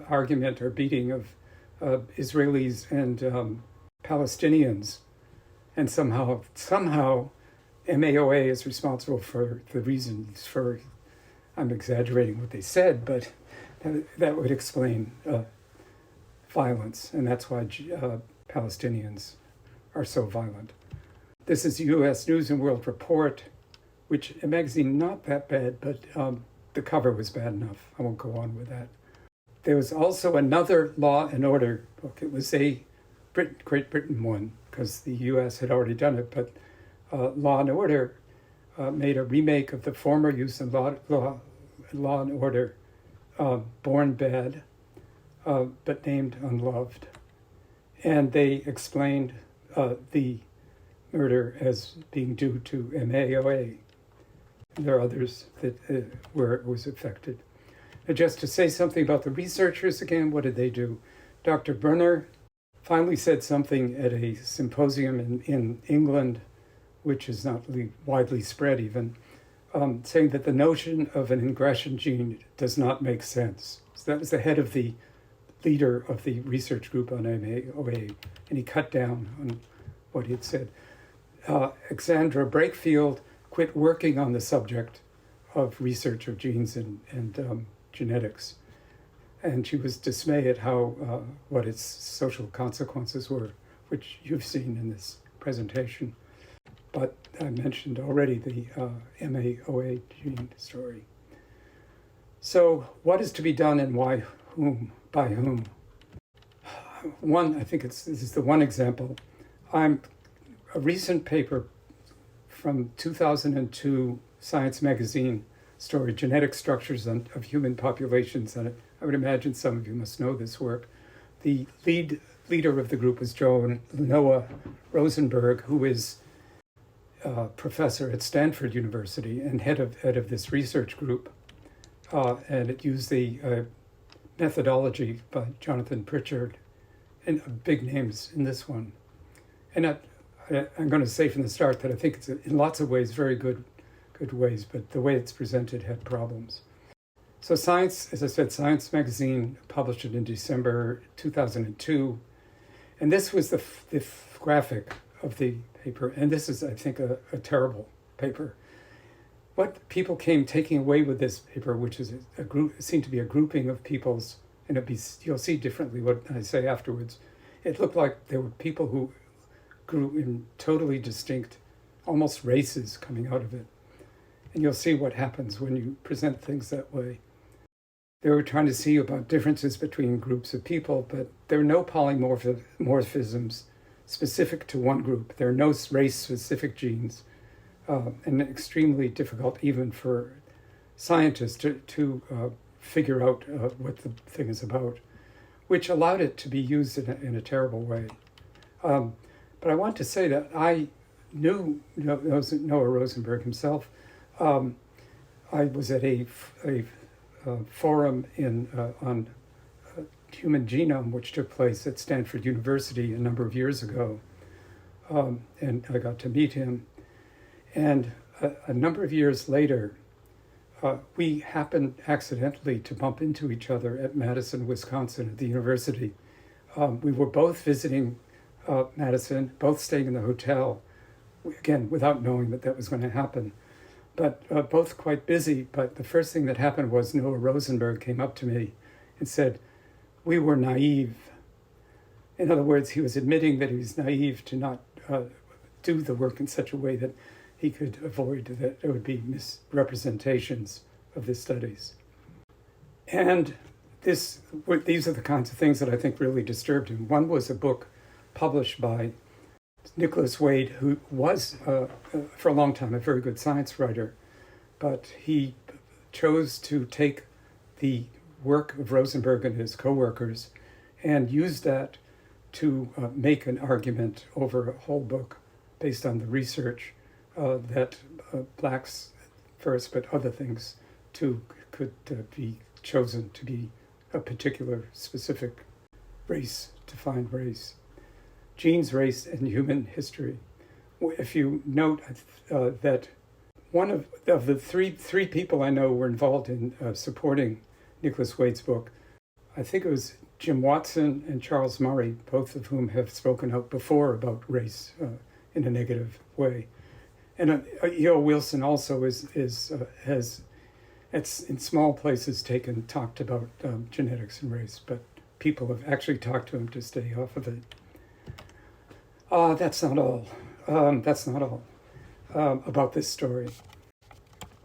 argument or beating of Israelis and Palestinians. And somehow MAOA is responsible for the reasons for, I'm exaggerating what they said, but that would explain violence. And that's why Palestinians are so violent. This is U.S. News and World Report, which a magazine not that bad, but the cover was bad enough. I won't go on with that. There was also another Law and Order book. It was Great Britain one, because the U.S. had already done it, but Law and Order made a remake of the former use of Law and Order, Born Bad, but named Unloved. And they explained the murder as being due to MAOA. There are others that where it was affected. Now, just to say something about the researchers again, what did they do? Dr. Brunner finally said something at a symposium in England, which is not widely spread even, saying that the notion of an aggression gene does not make sense. So that was the head of the leader of the research group on MAOA, and he cut down on what he had said. Alexandra Brakefield quit working on the subject of research of genes and genetics, and she was dismayed at how what its social consequences were, which you've seen in this presentation. But I mentioned already the MAOA gene story. So what is to be done and why, whom, by whom? One, I think this is the one example. A recent paper from 2002 Science magazine story, Genetic Structures of Human Populations. And I would imagine some of you must know this work. The leader of the group was Noah Rosenberg, who is a professor at Stanford University and head of this research group. And it used the methodology by Jonathan Pritchard, and big names in this one. And I'm going to say from the start that I think it's in lots of ways very good ways, but the way it's presented had problems. So Science, as I said, Science magazine published it in December 2002, and this was the graphic of the paper, and this is, I think, a terrible paper. What people came taking away with this paper, which is a group, seemed to be a grouping of peoples, and you'll see differently what I say afterwards. It looked like there were people who grew in totally distinct, almost races coming out of it. And you'll see what happens when you present things that way. They were trying to see about differences between groups of people, but there are no polymorphisms specific to one group. There are no race-specific genes, and extremely difficult even for scientists to figure out what the thing is about, which allowed it to be used in a terrible way. But I want to say that I knew Noah Rosenberg himself. I was at a forum on human genome, which took place at Stanford University a number of years ago, and I got to meet him. And a number of years later, we happened accidentally to bump into each other at Madison, Wisconsin, at the university. We were both visiting Madison, both staying in the hotel, again, without knowing that was going to happen. but both quite busy. But the first thing that happened was Noah Rosenberg came up to me and said, "We were naive." In other words, he was admitting that he was naive to not do the work in such a way that he could avoid that there would be misrepresentations of the studies. And these are the kinds of things that I think really disturbed him. One was a book published by Nicholas Wade, who was, for a long time, a very good science writer, but he chose to take the work of Rosenberg and his co-workers and use that to make an argument over a whole book based on the research that blacks first, but other things too could be chosen to be a particular specific race, defined race. Genes, Race, and Human History. If you note that one of the three people I know were involved in supporting Nicholas Wade's book, I think it was Jim Watson and Charles Murray, both of whom have spoken out before about race in a negative way. And E.O. Wilson also has in small places talked about genetics and race, but people have actually talked to him to stay off of it. That's not all. That's not all about this story.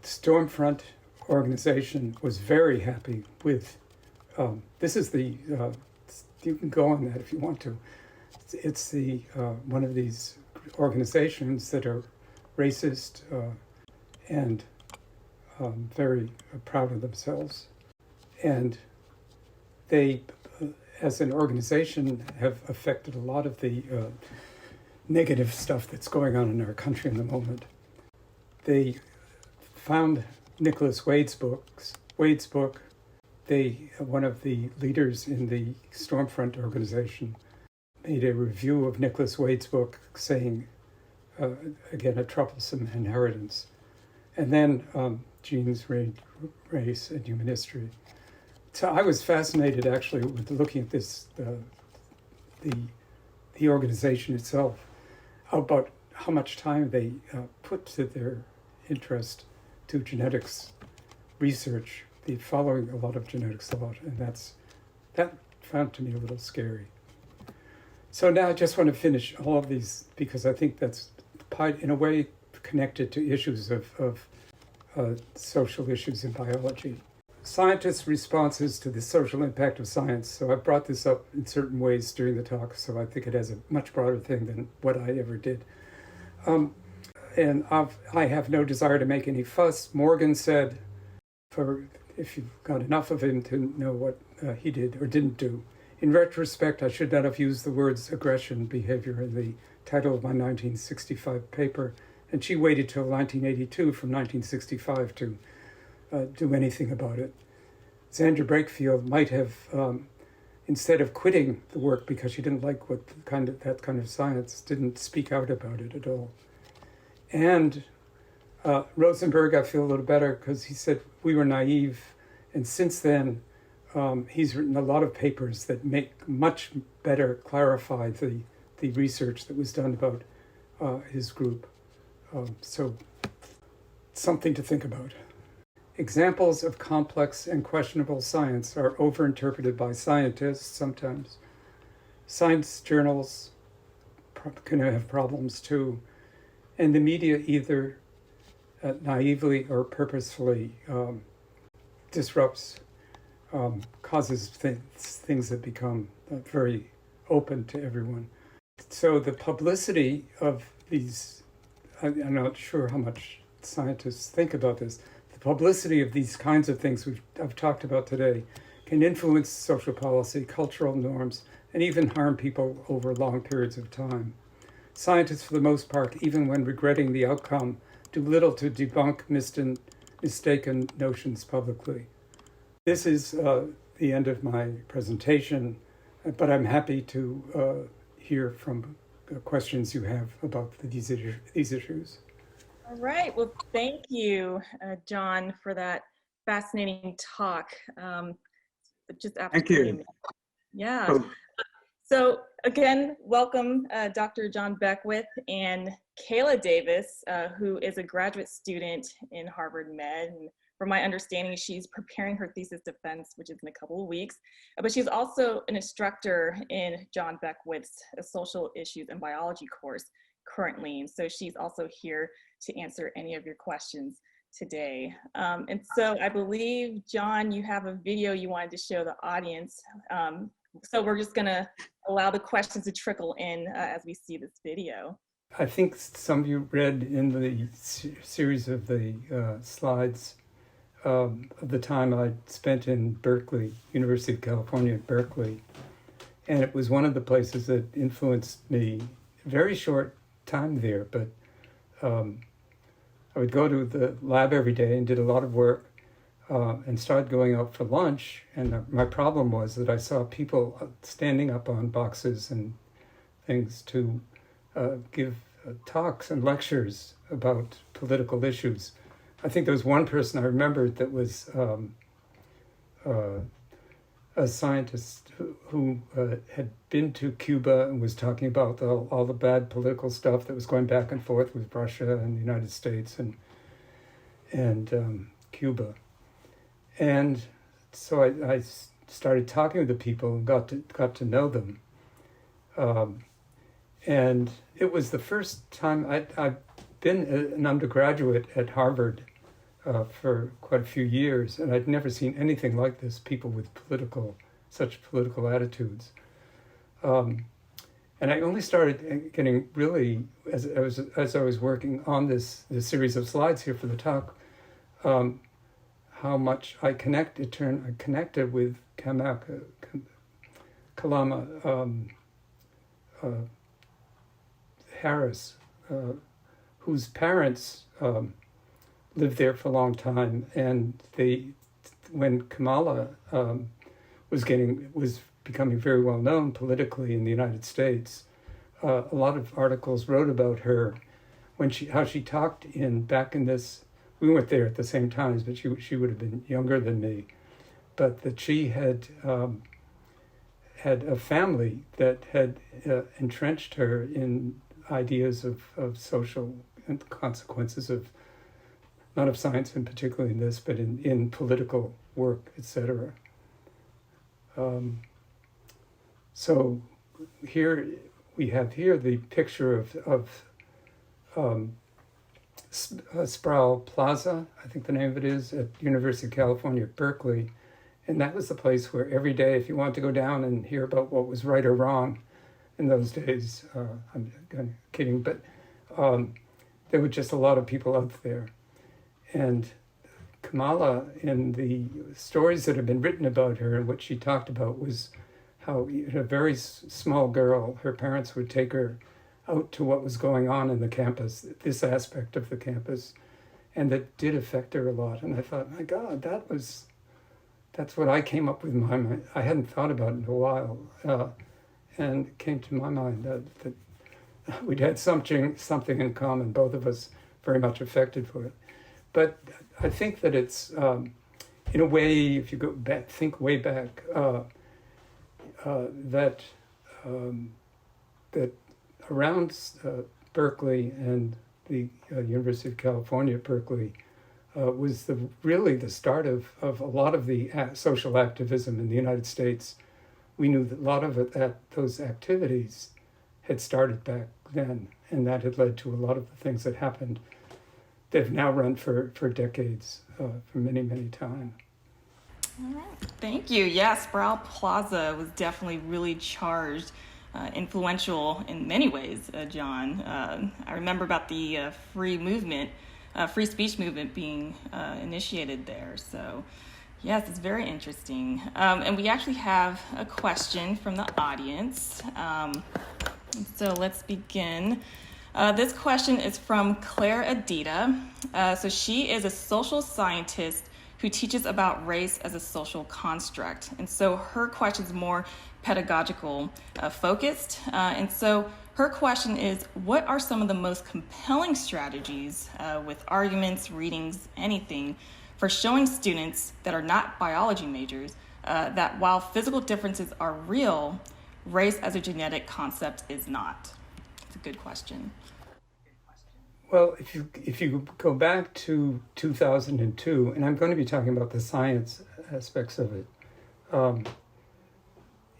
The Stormfront organization was very happy with, this is the, you can go on that if you want to. It's the one of these organizations that are racist and very proud of themselves. And they, as an organization, have affected a lot of the negative stuff that's going on in our country in the moment. They found Nicholas Wade's book. One of the leaders in the Stormfront organization made a review of Nicholas Wade's book saying, again, a troublesome inheritance. And then Genes, Race, and Human History. So I was fascinated actually with looking at this, the organization itself, about how much time they put to their interest to genetics research. They're following a lot of genetics a lot, and that found to me a little scary. So now I just want to finish all of these because I think that's in a way connected to issues of social issues in biology. Scientists' responses to the social impact of science. So I brought this up in certain ways during the talk, so I think it has a much broader thing than what I ever did. And I have no desire to make any fuss. Morgan said, if you've got enough of him to know what he did or didn't do. In retrospect, I should not have used the words aggression behavior in the title of my 1965 paper, and she waited till 1982 from 1965 to do anything about it. Sandra Brakefield might have, instead of quitting the work because she didn't like that kind of science, didn't speak out about it at all. And Rosenberg, I feel a little better because he said we were naive, and since then he's written a lot of papers that make much better clarify the research that was done about his group. So something to think about. Examples of complex and questionable science are overinterpreted by scientists sometimes. Science journals can have problems too. And the media either naively or purposefully disrupts, causes things that become very open to everyone. So the publicity of these, I'm not sure how much scientists think about this, the publicity of these kinds of things I've talked about today can influence social policy, cultural norms, and even harm people over long periods of time. Scientists, for the most part, even when regretting the outcome, do little to debunk mistaken notions publicly. This is the end of my presentation, but I'm happy to hear from questions you have about these issues. All right. Well, thank you, Jon, for that fascinating talk. Just absolutely. Thank you. Yeah. Oh. So again, welcome Dr. Jon Beckwith and Kayla Davis, who is a graduate student in Harvard Med. And from my understanding, she's preparing her thesis defense, which is in a couple of weeks. But she's also an instructor in Jon Beckwith's Social Issues and Biology course currently. And so she's also here to answer any of your questions today. And so I believe, John, you have a video you wanted to show the audience. So we're just gonna allow the questions to trickle in as we see this video. I think some of you read in the series of the slides of the time I spent in Berkeley, University of California at Berkeley. And it was one of the places that influenced me. Very short time there, but I would go to the lab every day and did a lot of work and started going out for lunch. And my problem was that I saw people standing up on boxes and things to give talks and lectures about political issues. I think there was one person I remembered that was a scientist who had been to Cuba and was talking about all the bad political stuff that was going back and forth with Russia and the United States and Cuba. And so I started talking with the people and got to know them. And it was the first time I've been an undergraduate at Harvard for quite a few years, and I'd never seen anything like this, people with such political attitudes. And I only started getting really, as I was working on this series of slides here for the talk, how much I connected with Kalama Harris, whose parents lived there for a long time, and when Kamala was becoming very well known politically in the United States, a lot of articles wrote about her how she talked back in this. We weren't there at the same times, but she would have been younger than me. But that she had a family that had entrenched her in ideas of social consequences of, not of science and particularly in this, but in political work, etc. So here we have the picture of Sproul Plaza, I think the name of it is, at University of California at Berkeley. And that was the place where every day, if you wanted to go down and hear about what was right or wrong in those days, I'm kind of kidding, but there were just a lot of people out there. And Kamala, in the stories that have been written about her and what she talked about, was how a very small girl, her parents would take her out to what was going on in the campus, this aspect of the campus, and that did affect her a lot. And I thought, my God, that's what I came up with in my mind. I hadn't thought about it in a while, and it came to my mind that we'd had something in common, both of us very much affected for it. But I think that it's, in a way, if you go back, think way back, that around Berkeley and the University of California at Berkeley was really the start of a lot of the social activism in the United States. We knew that a lot of those activities had started back then, and that had led to a lot of the things that happened. They've now run for decades, for many, many times. All right, thank you. Yeah, Sproul Plaza was definitely really charged, influential in many ways, John. I remember about the free speech movement being initiated there. So yes, it's very interesting. And we actually have a question from the audience. So let's begin. This question is from Claire Adita. So she is a social scientist who teaches about race as a social construct. And so her question is more pedagogical focused. And so her question is, what are some of the most compelling strategies with arguments, readings, anything, for showing students that are not biology majors that while physical differences are real, race as a genetic concept is not? It's a good question. Well, if you go back to 2002, and I'm going to be talking about the science aspects of it,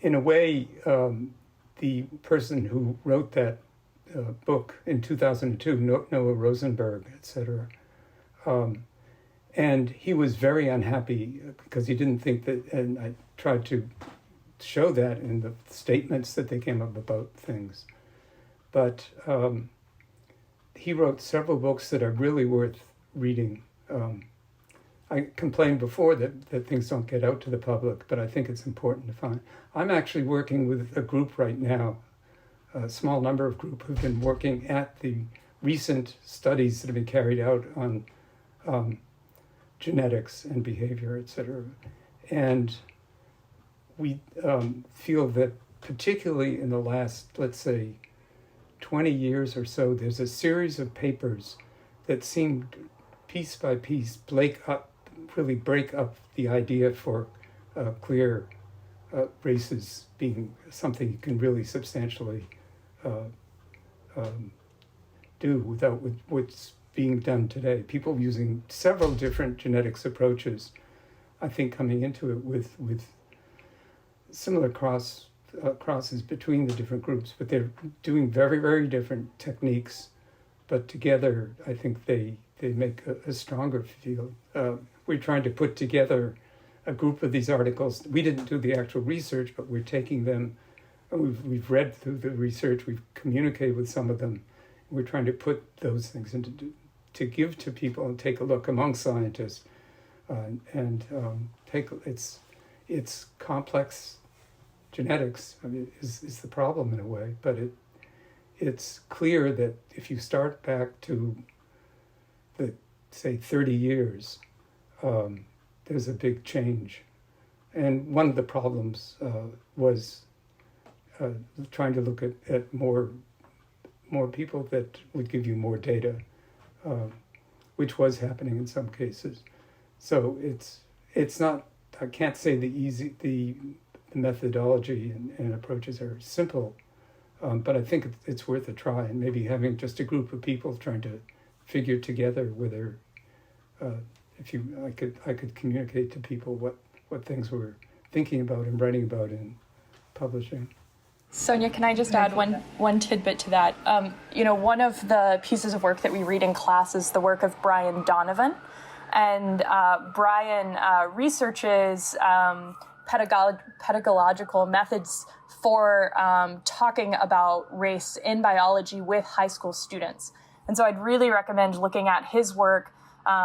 in a way, the person who wrote that book in 2002, Noah Rosenberg, etc., and he was very unhappy because he didn't think that, and I tried to show that in the statements that they came up about things, but he wrote several books that are really worth reading. I complained before that things don't get out to the public, but I think it's important to find. I'm actually working with a group right now, a small number of group who've been working at the recent studies that have been carried out on genetics and behavior, et cetera. And we feel that particularly in the last, let's say, 20 years or so, there's a series of papers that seem piece by piece really break up the idea for clear races being something you can really substantially do without what's being done today. People using several different genetics approaches, I think, coming into it with similar crosses between the different groups, but they're doing very, very different techniques. But together, I think they make a stronger field. We're trying to put together a group of these articles. We didn't do the actual research, but we're taking them. We've read through the research. We've communicated with some of them. We're trying to put those things to give to people and take a look among scientists, and take it's complex. Genetics, I mean, is the problem in a way, but it's clear that if you start back to the, say, 30 years, there's a big change. And one of the problems was trying to look at more people that would give you more data, which was happening in some cases. So it's not, I can't say the methodology and approaches are simple, but I think it's worth a try, and maybe having just a group of people trying to figure together whether I could communicate to people what things we're thinking about and writing about and publishing. Sonia, can I just add one tidbit to that? One of the pieces of work that we read in class is the work of Brian Donovan, and Brian researches pedagogical methods for talking about race in biology with high school students. And so I'd really recommend looking at his work,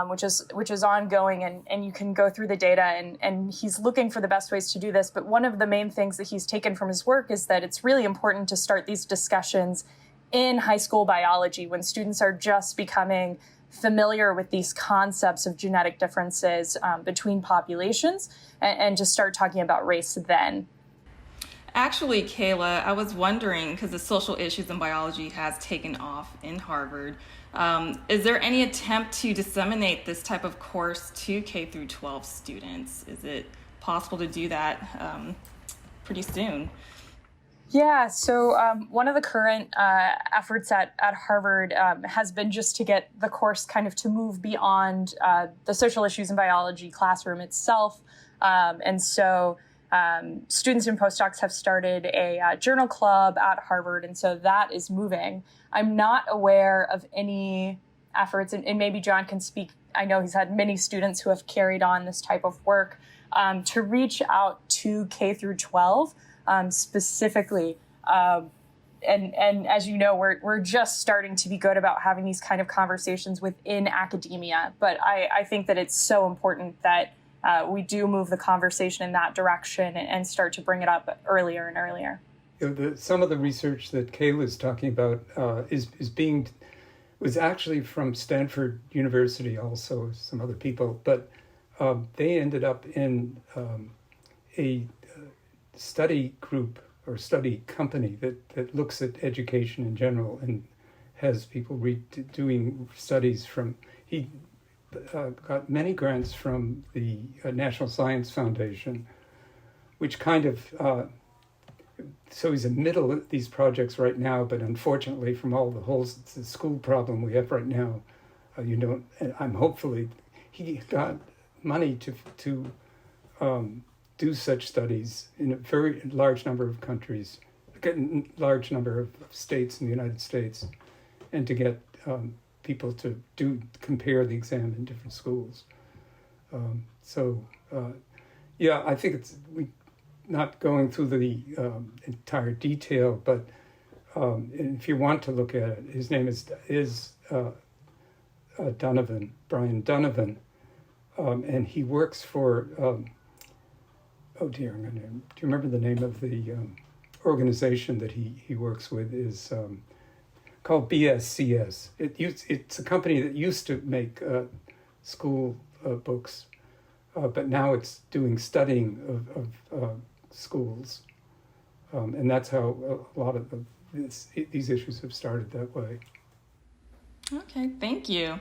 which is ongoing, and you can go through the data, and he's looking for the best ways to do this. But one of the main things that he's taken from his work is that it's really important to start these discussions in high school biology when students are just becoming familiar with these concepts of genetic differences between populations, and just start talking about race then. Actually, Kayla, I was wondering, because the social issues in biology has taken off in Harvard, is there any attempt to disseminate this type of course to K through 12 students? Is it possible to do that pretty soon? Yeah, so one of the current efforts at Harvard has been just to get the course kind of to move beyond the social issues in biology classroom itself. And so students and postdocs have started a journal club at Harvard, and so that is moving. I'm not aware of any efforts, and maybe Jon can speak. I know he's had many students who have carried on this type of work to reach out to K through 12 specifically. And as you know, we're just starting to be good about having these kind of conversations within academia. But I think that it's so important that we do move the conversation in that direction and start to bring it up earlier and earlier. Some of the research that Kayla is talking about was actually from Stanford University, also some other people, but they ended up in a study group or study company that looks at education in general and has people doing studies from. He got many grants from the National Science Foundation, which kind of so he's in the middle of these projects right now, but unfortunately from all the holes, the school problem we have right now, I'm hopefully, he got money to do such studies in a very large number of countries, a large number of states in the United States, and to get people to compare the exam in different schools. I think we not going through the entire detail, but if you want to look at it, his name is Donovan, Brian Donovan, and he works for, do you remember the name of the organization that he works with is called BSCS. It's a company that used to make school books, but now it's doing studying of schools, and that's how a lot of these issues have started that way. Okay, thank you.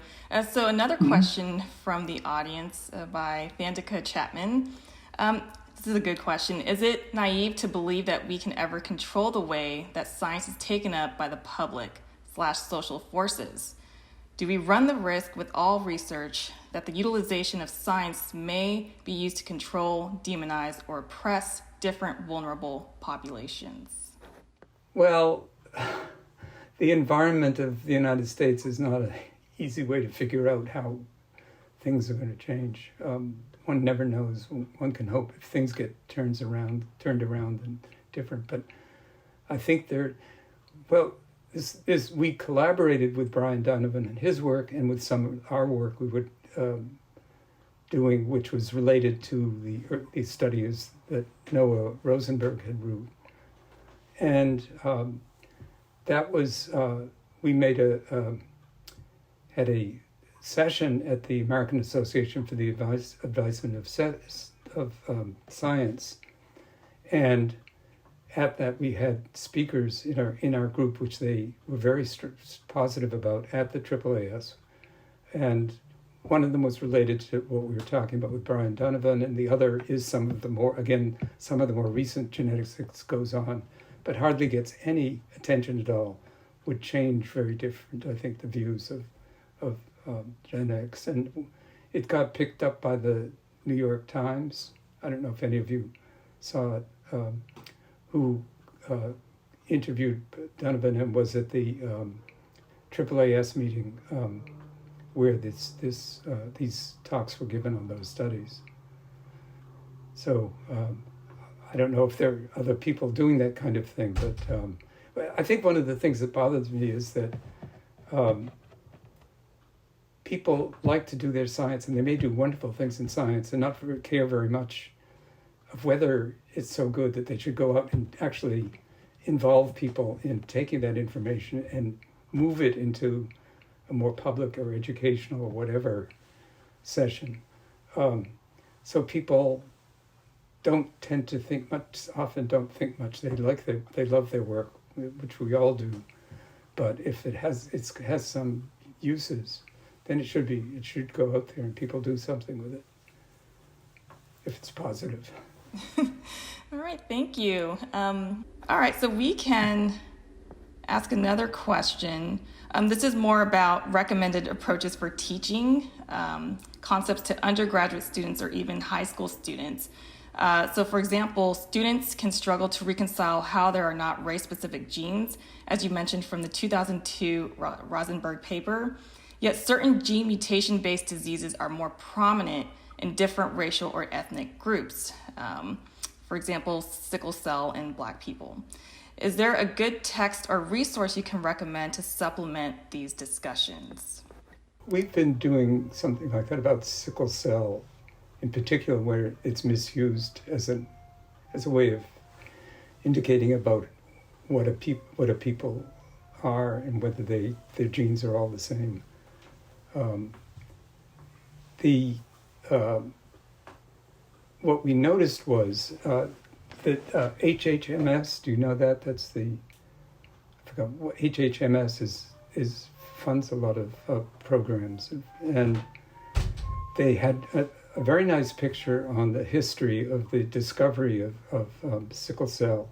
So another question from the audience by Vandika Chapman. This is a good question. Is it naive to believe that we can ever control the way that science is taken up by the public/social forces? Do we run the risk with all research that the utilization of science may be used to control, demonize, or oppress different vulnerable populations? Well, the environment of the United States is not an easy way to figure out how things are going to change. One never knows. One can hope if things get turned around and different. But I think we collaborated with Brian Donovan and his work, and with some of our work we were doing, which was related to the studies that Noah Rosenberg had wrote. And that was, we made had a session at the American Association for the Advancement of Science, and at that we had speakers in our group, which they were very positive about at the AAAS, and one of them was related to what we were talking about with Brian Donovan, and the other is some of the more recent genetics that goes on, but hardly gets any attention at all, would change very different, I think, the views of genetics. And it got picked up by the New York Times. I don't know if any of you saw it, who interviewed Donovan and was at the AAAS meeting where these talks were given on those studies. So I don't know if there are other people doing that kind of thing, but I think one of the things that bothers me is that people like to do their science, and they may do wonderful things in science and not care very much of whether it's so good that they should go out and actually involve people in taking that information and move it into a more public or educational or whatever session. So people don't tend to think much, often don't think much. They love their work, which we all do. But if it has some uses, then it should go out there and people do something with it, if it's positive. All right, thank you. All right, so we can ask another question. This is more about recommended approaches for teaching concepts to undergraduate students or even high school students. So for example, students can struggle to reconcile how there are not race-specific genes, as you mentioned from the 2002 Rosenberg paper, yet certain gene mutation-based diseases are more prominent in different racial or ethnic groups. For example, sickle cell in Black people. Is there a good text or resource you can recommend to supplement these discussions? We've been doing something like that about sickle cell, in particular, where it's misused as a way of indicating about what a people are and whether their genes are all the same. What we noticed was that HHMS, do you know that? That's I forgot what HHMS is funds a lot of programs, and they had a very nice picture on the history of the discovery of sickle cell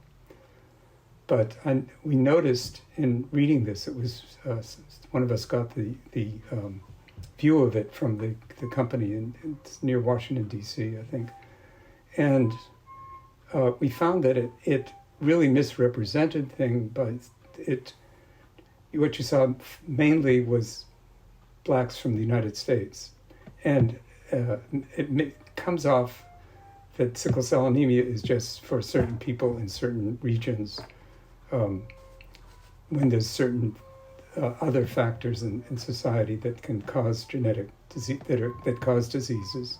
we noticed in reading this, it was one of us got the view of it from the company it's near Washington, D.C., I think. And we found that it really misrepresented things, but what you saw mainly was blacks from the United States. And it comes off that sickle cell anemia is just for certain people in certain regions, when there's certain other factors in society that can cause genetic disease, that cause diseases.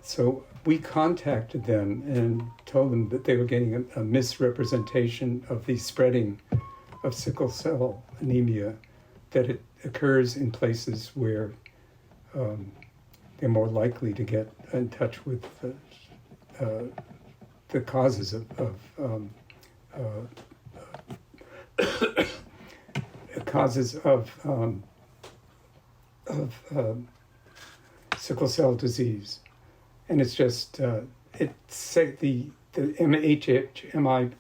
So we contacted them and told them that they were getting a misrepresentation of the spreading of sickle cell anemia, that it occurs in places where they're more likely to get in touch with the causes of sickle cell disease. And it's just the HHMI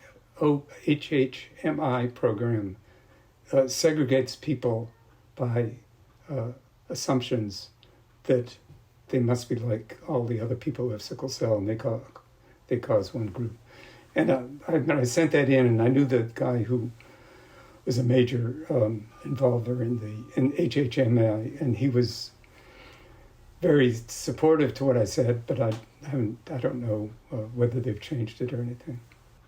program segregates people by assumptions that they must be like all the other people who have sickle cell, and they cause one group. And I sent that in, and I knew the guy who was a major involver in HHMI, and he was very supportive to what I said, but I don't know whether they've changed it or anything.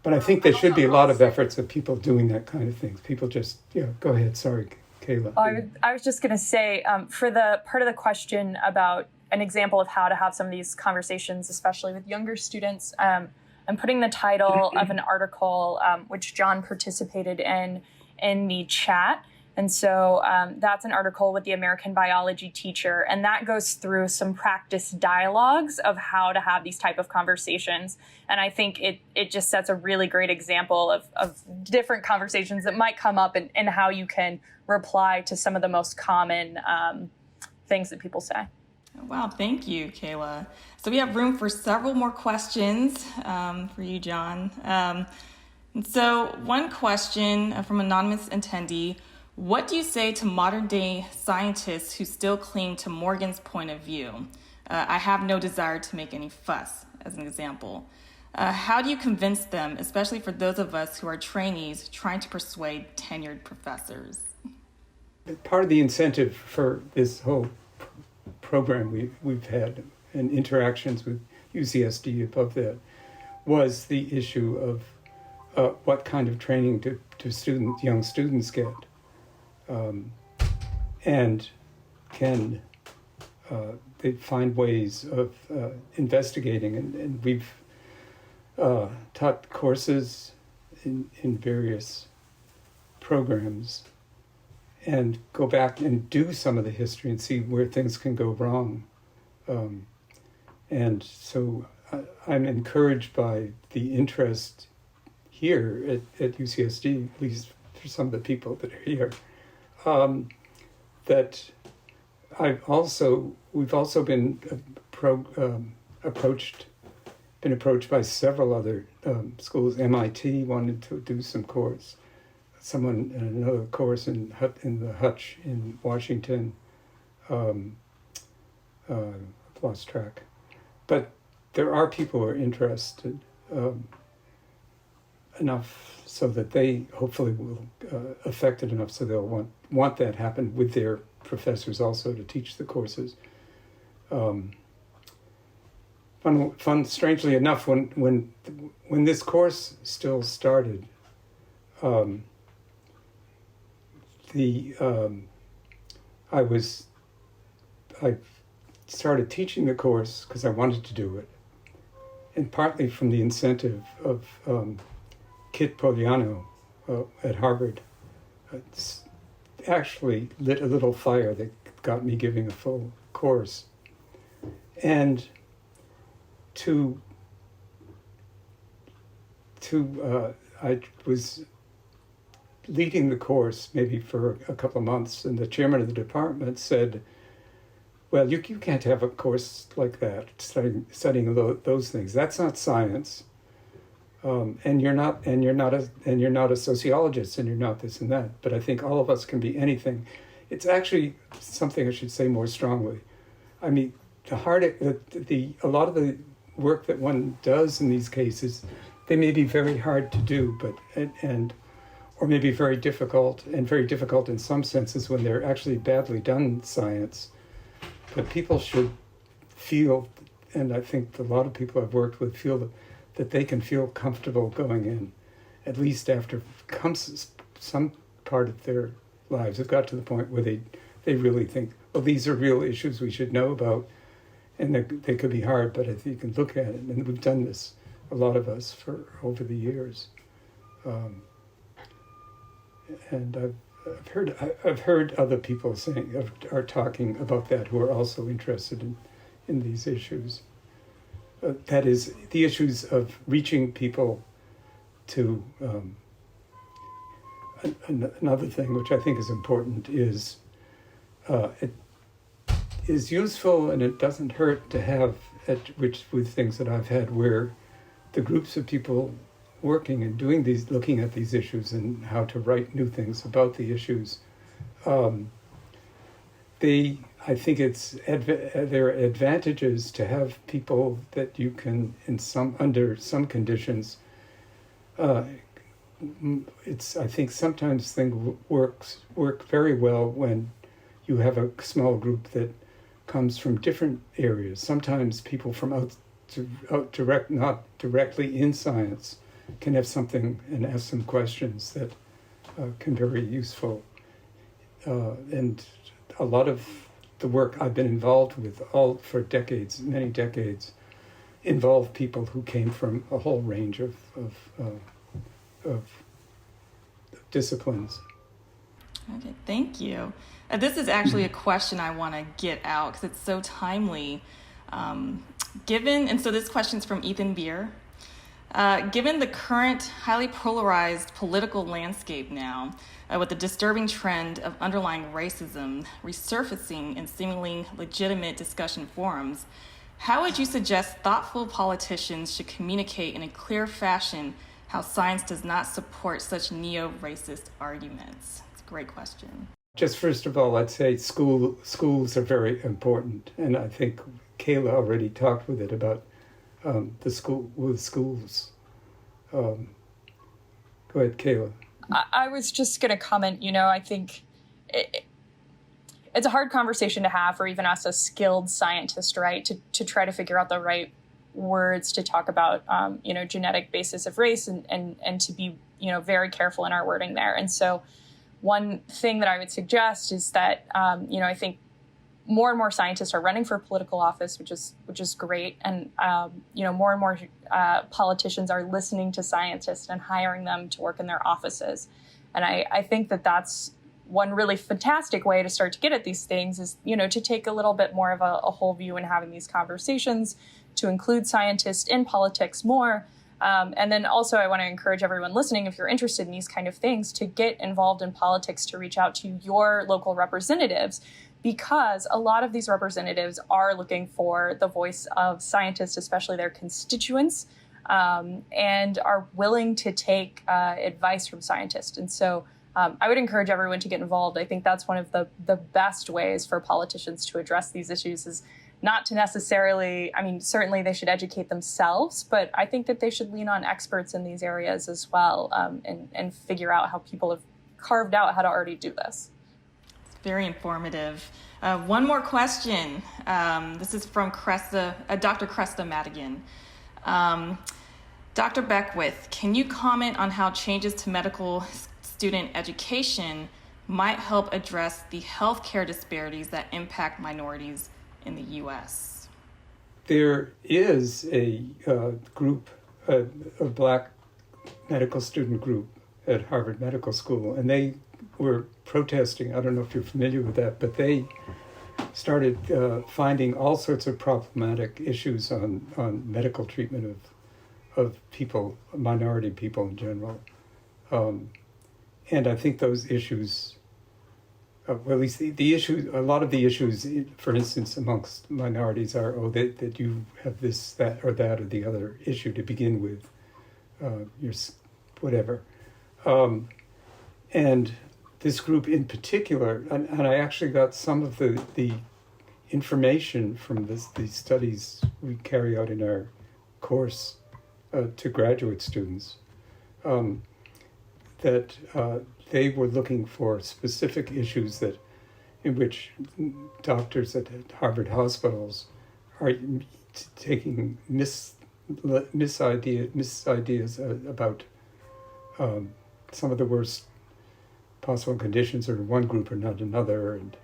But I think there should be a lot of efforts of people doing that kind of things. People just, go ahead. Sorry, Kayla. I was just going to say, for the part of the question about an example of how to have some of these conversations, especially with younger students, I'm putting the title of an article which Jon participated in the chat. And so that's an article with the American biology teacher, and that goes through some practice dialogues of how to have these type of conversations. And I think it just sets a really great example of different conversations that might come up and how you can reply to some of the most common things that people say. Wow, thank you, Kayla. So we have room for several more questions for you, Jon. And so one question from an anonymous attendee: what do you say to modern day scientists who still cling to Morgan's point of view? I have no desire to make any fuss, as an example. How do you convince them, especially for those of us who are trainees trying to persuade tenured professors? Part of the incentive for this whole program we've had and interactions with UCSD above that was the issue of what kind of training do young students get. And can they find ways of investigating, and we've taught courses in various programs, and go back and do some of the history and see where things can go wrong. And so I'm encouraged by the interest here at UCSD, at least for some of the people that are here. That we've also been approached by several other schools. MIT wanted to do some course. Someone another course in the Hutch in Washington. I've lost track, but there are people who are interested enough so that they hopefully will affected enough so they'll want that happen with their professors also to teach the courses. Strangely enough, when this course still started, I started teaching the course because I wanted to do it, and partly from the incentive of Kit Poliano at Harvard. It's actually lit a little fire that got me giving a full course. And I was leading the course maybe for a couple of months, and the chairman of the department said, well, you can't have a course like that, studying those things. That's not science. And you're not a sociologist, and you're not this and that. But I think all of us can be anything. It's actually something I should say more strongly. I mean, a lot of the work that one does in these cases, they may be very hard to do, or maybe very difficult in some senses when they're actually badly done science. But people should feel, and I think a lot of people I've worked with feel that they can feel comfortable going in, at least after comes some part of their lives have got to the point where they really think, well, these are real issues we should know about, and they could be hard, but if you can look at it, and we've done this, a lot of us, for over the years. And I've heard other people are talking about that who are also interested in these issues. That is, the issues of reaching people to another thing which I think is important is it is useful, and it doesn't hurt to have with things that I've had where the groups of people working and looking at these issues and how to write new things about the issues, I think there are advantages to have people that you can, under some conditions, I think sometimes things work very well when you have a small group that comes from different areas. Sometimes people from not directly in science can have something and ask some questions that can be very useful. And a lot of the work I've been involved with for decades, many decades, involved people who came from a whole range of disciplines. Okay, thank you. This is actually a question I want to get out because it's so timely. So this question's from Ethan Beer. Given the current highly polarized political landscape now, with the disturbing trend of underlying racism resurfacing in seemingly legitimate discussion forums, how would you suggest thoughtful politicians should communicate in a clear fashion how science does not support such neo-racist arguments? It's a great question. Just first of all, I'd say schools are very important, and I think Kayla already talked with it about schools. Go ahead, Kayla. I was just going to comment, I think it's a hard conversation to have for even us as skilled scientists, right? To try to figure out the right words to talk about, genetic basis of race and to be, very careful in our wording there. And so one thing that I would suggest is that, I think more and more scientists are running for political office, which is great. And, more and more politicians are listening to scientists and hiring them to work in their offices. And I think that that's one really fantastic way to start to get at these things is, to take a little bit more of a whole view in having these conversations, to include scientists in politics more. And then also I want to encourage everyone listening, if you're interested in these kind of things, to get involved in politics, to reach out to your local representatives, because a lot of these representatives are looking for the voice of scientists, especially their constituents, and are willing to take advice from scientists. And so I would encourage everyone to get involved. I think that's one of the best ways for politicians to address these issues is not to necessarily, certainly they should educate themselves, but I think that they should lean on experts in these areas as well, and figure out how people have carved out how to already do this. Very informative. One more question. This is from Dr. Cresta Madigan. Dr. Beckwith, can you comment on how changes to medical student education might help address the healthcare disparities that impact minorities in the U.S.? There is a group, a Black medical student group at Harvard Medical School, and they were protesting. I don't know if you're familiar with that, but they started finding all sorts of problematic issues on medical treatment of people, minority people in general. And I think those issues well, at least the issue, a lot of the issues, for instance, amongst minorities are, that you have this, that, or the other issue to begin with, your whatever. And this group in particular, and I actually got some of the information from these studies we carry out in our course to graduate students, that they were looking for specific issues in which doctors at Harvard hospitals are taking misideas about some of the worst possible conditions are in one group or not another, and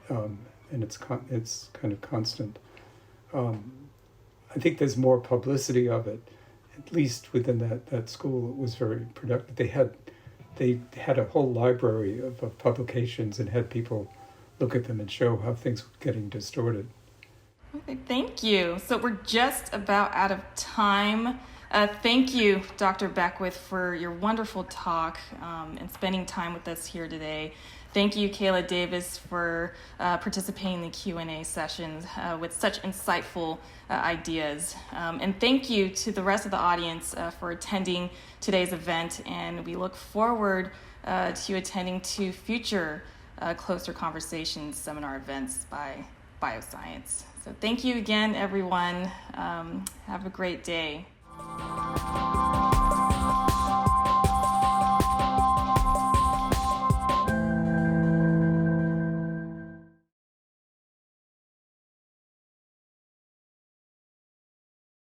it's kind of constant. I think there's more publicity of it, at least within that school. It was very productive. They had a whole library of publications and had people look at them and show how things were getting distorted. Okay, thank you. So we're just about out of time. Thank you, Dr. Beckwith, for your wonderful talk and spending time with us here today. Thank you, Kayla Davis, for participating in the Q&A sessions with such insightful ideas. And thank you to the rest of the audience for attending today's event. And we look forward to attending to future Closer Conversations seminar events by Bioscience. So thank you again, everyone. Have a great day.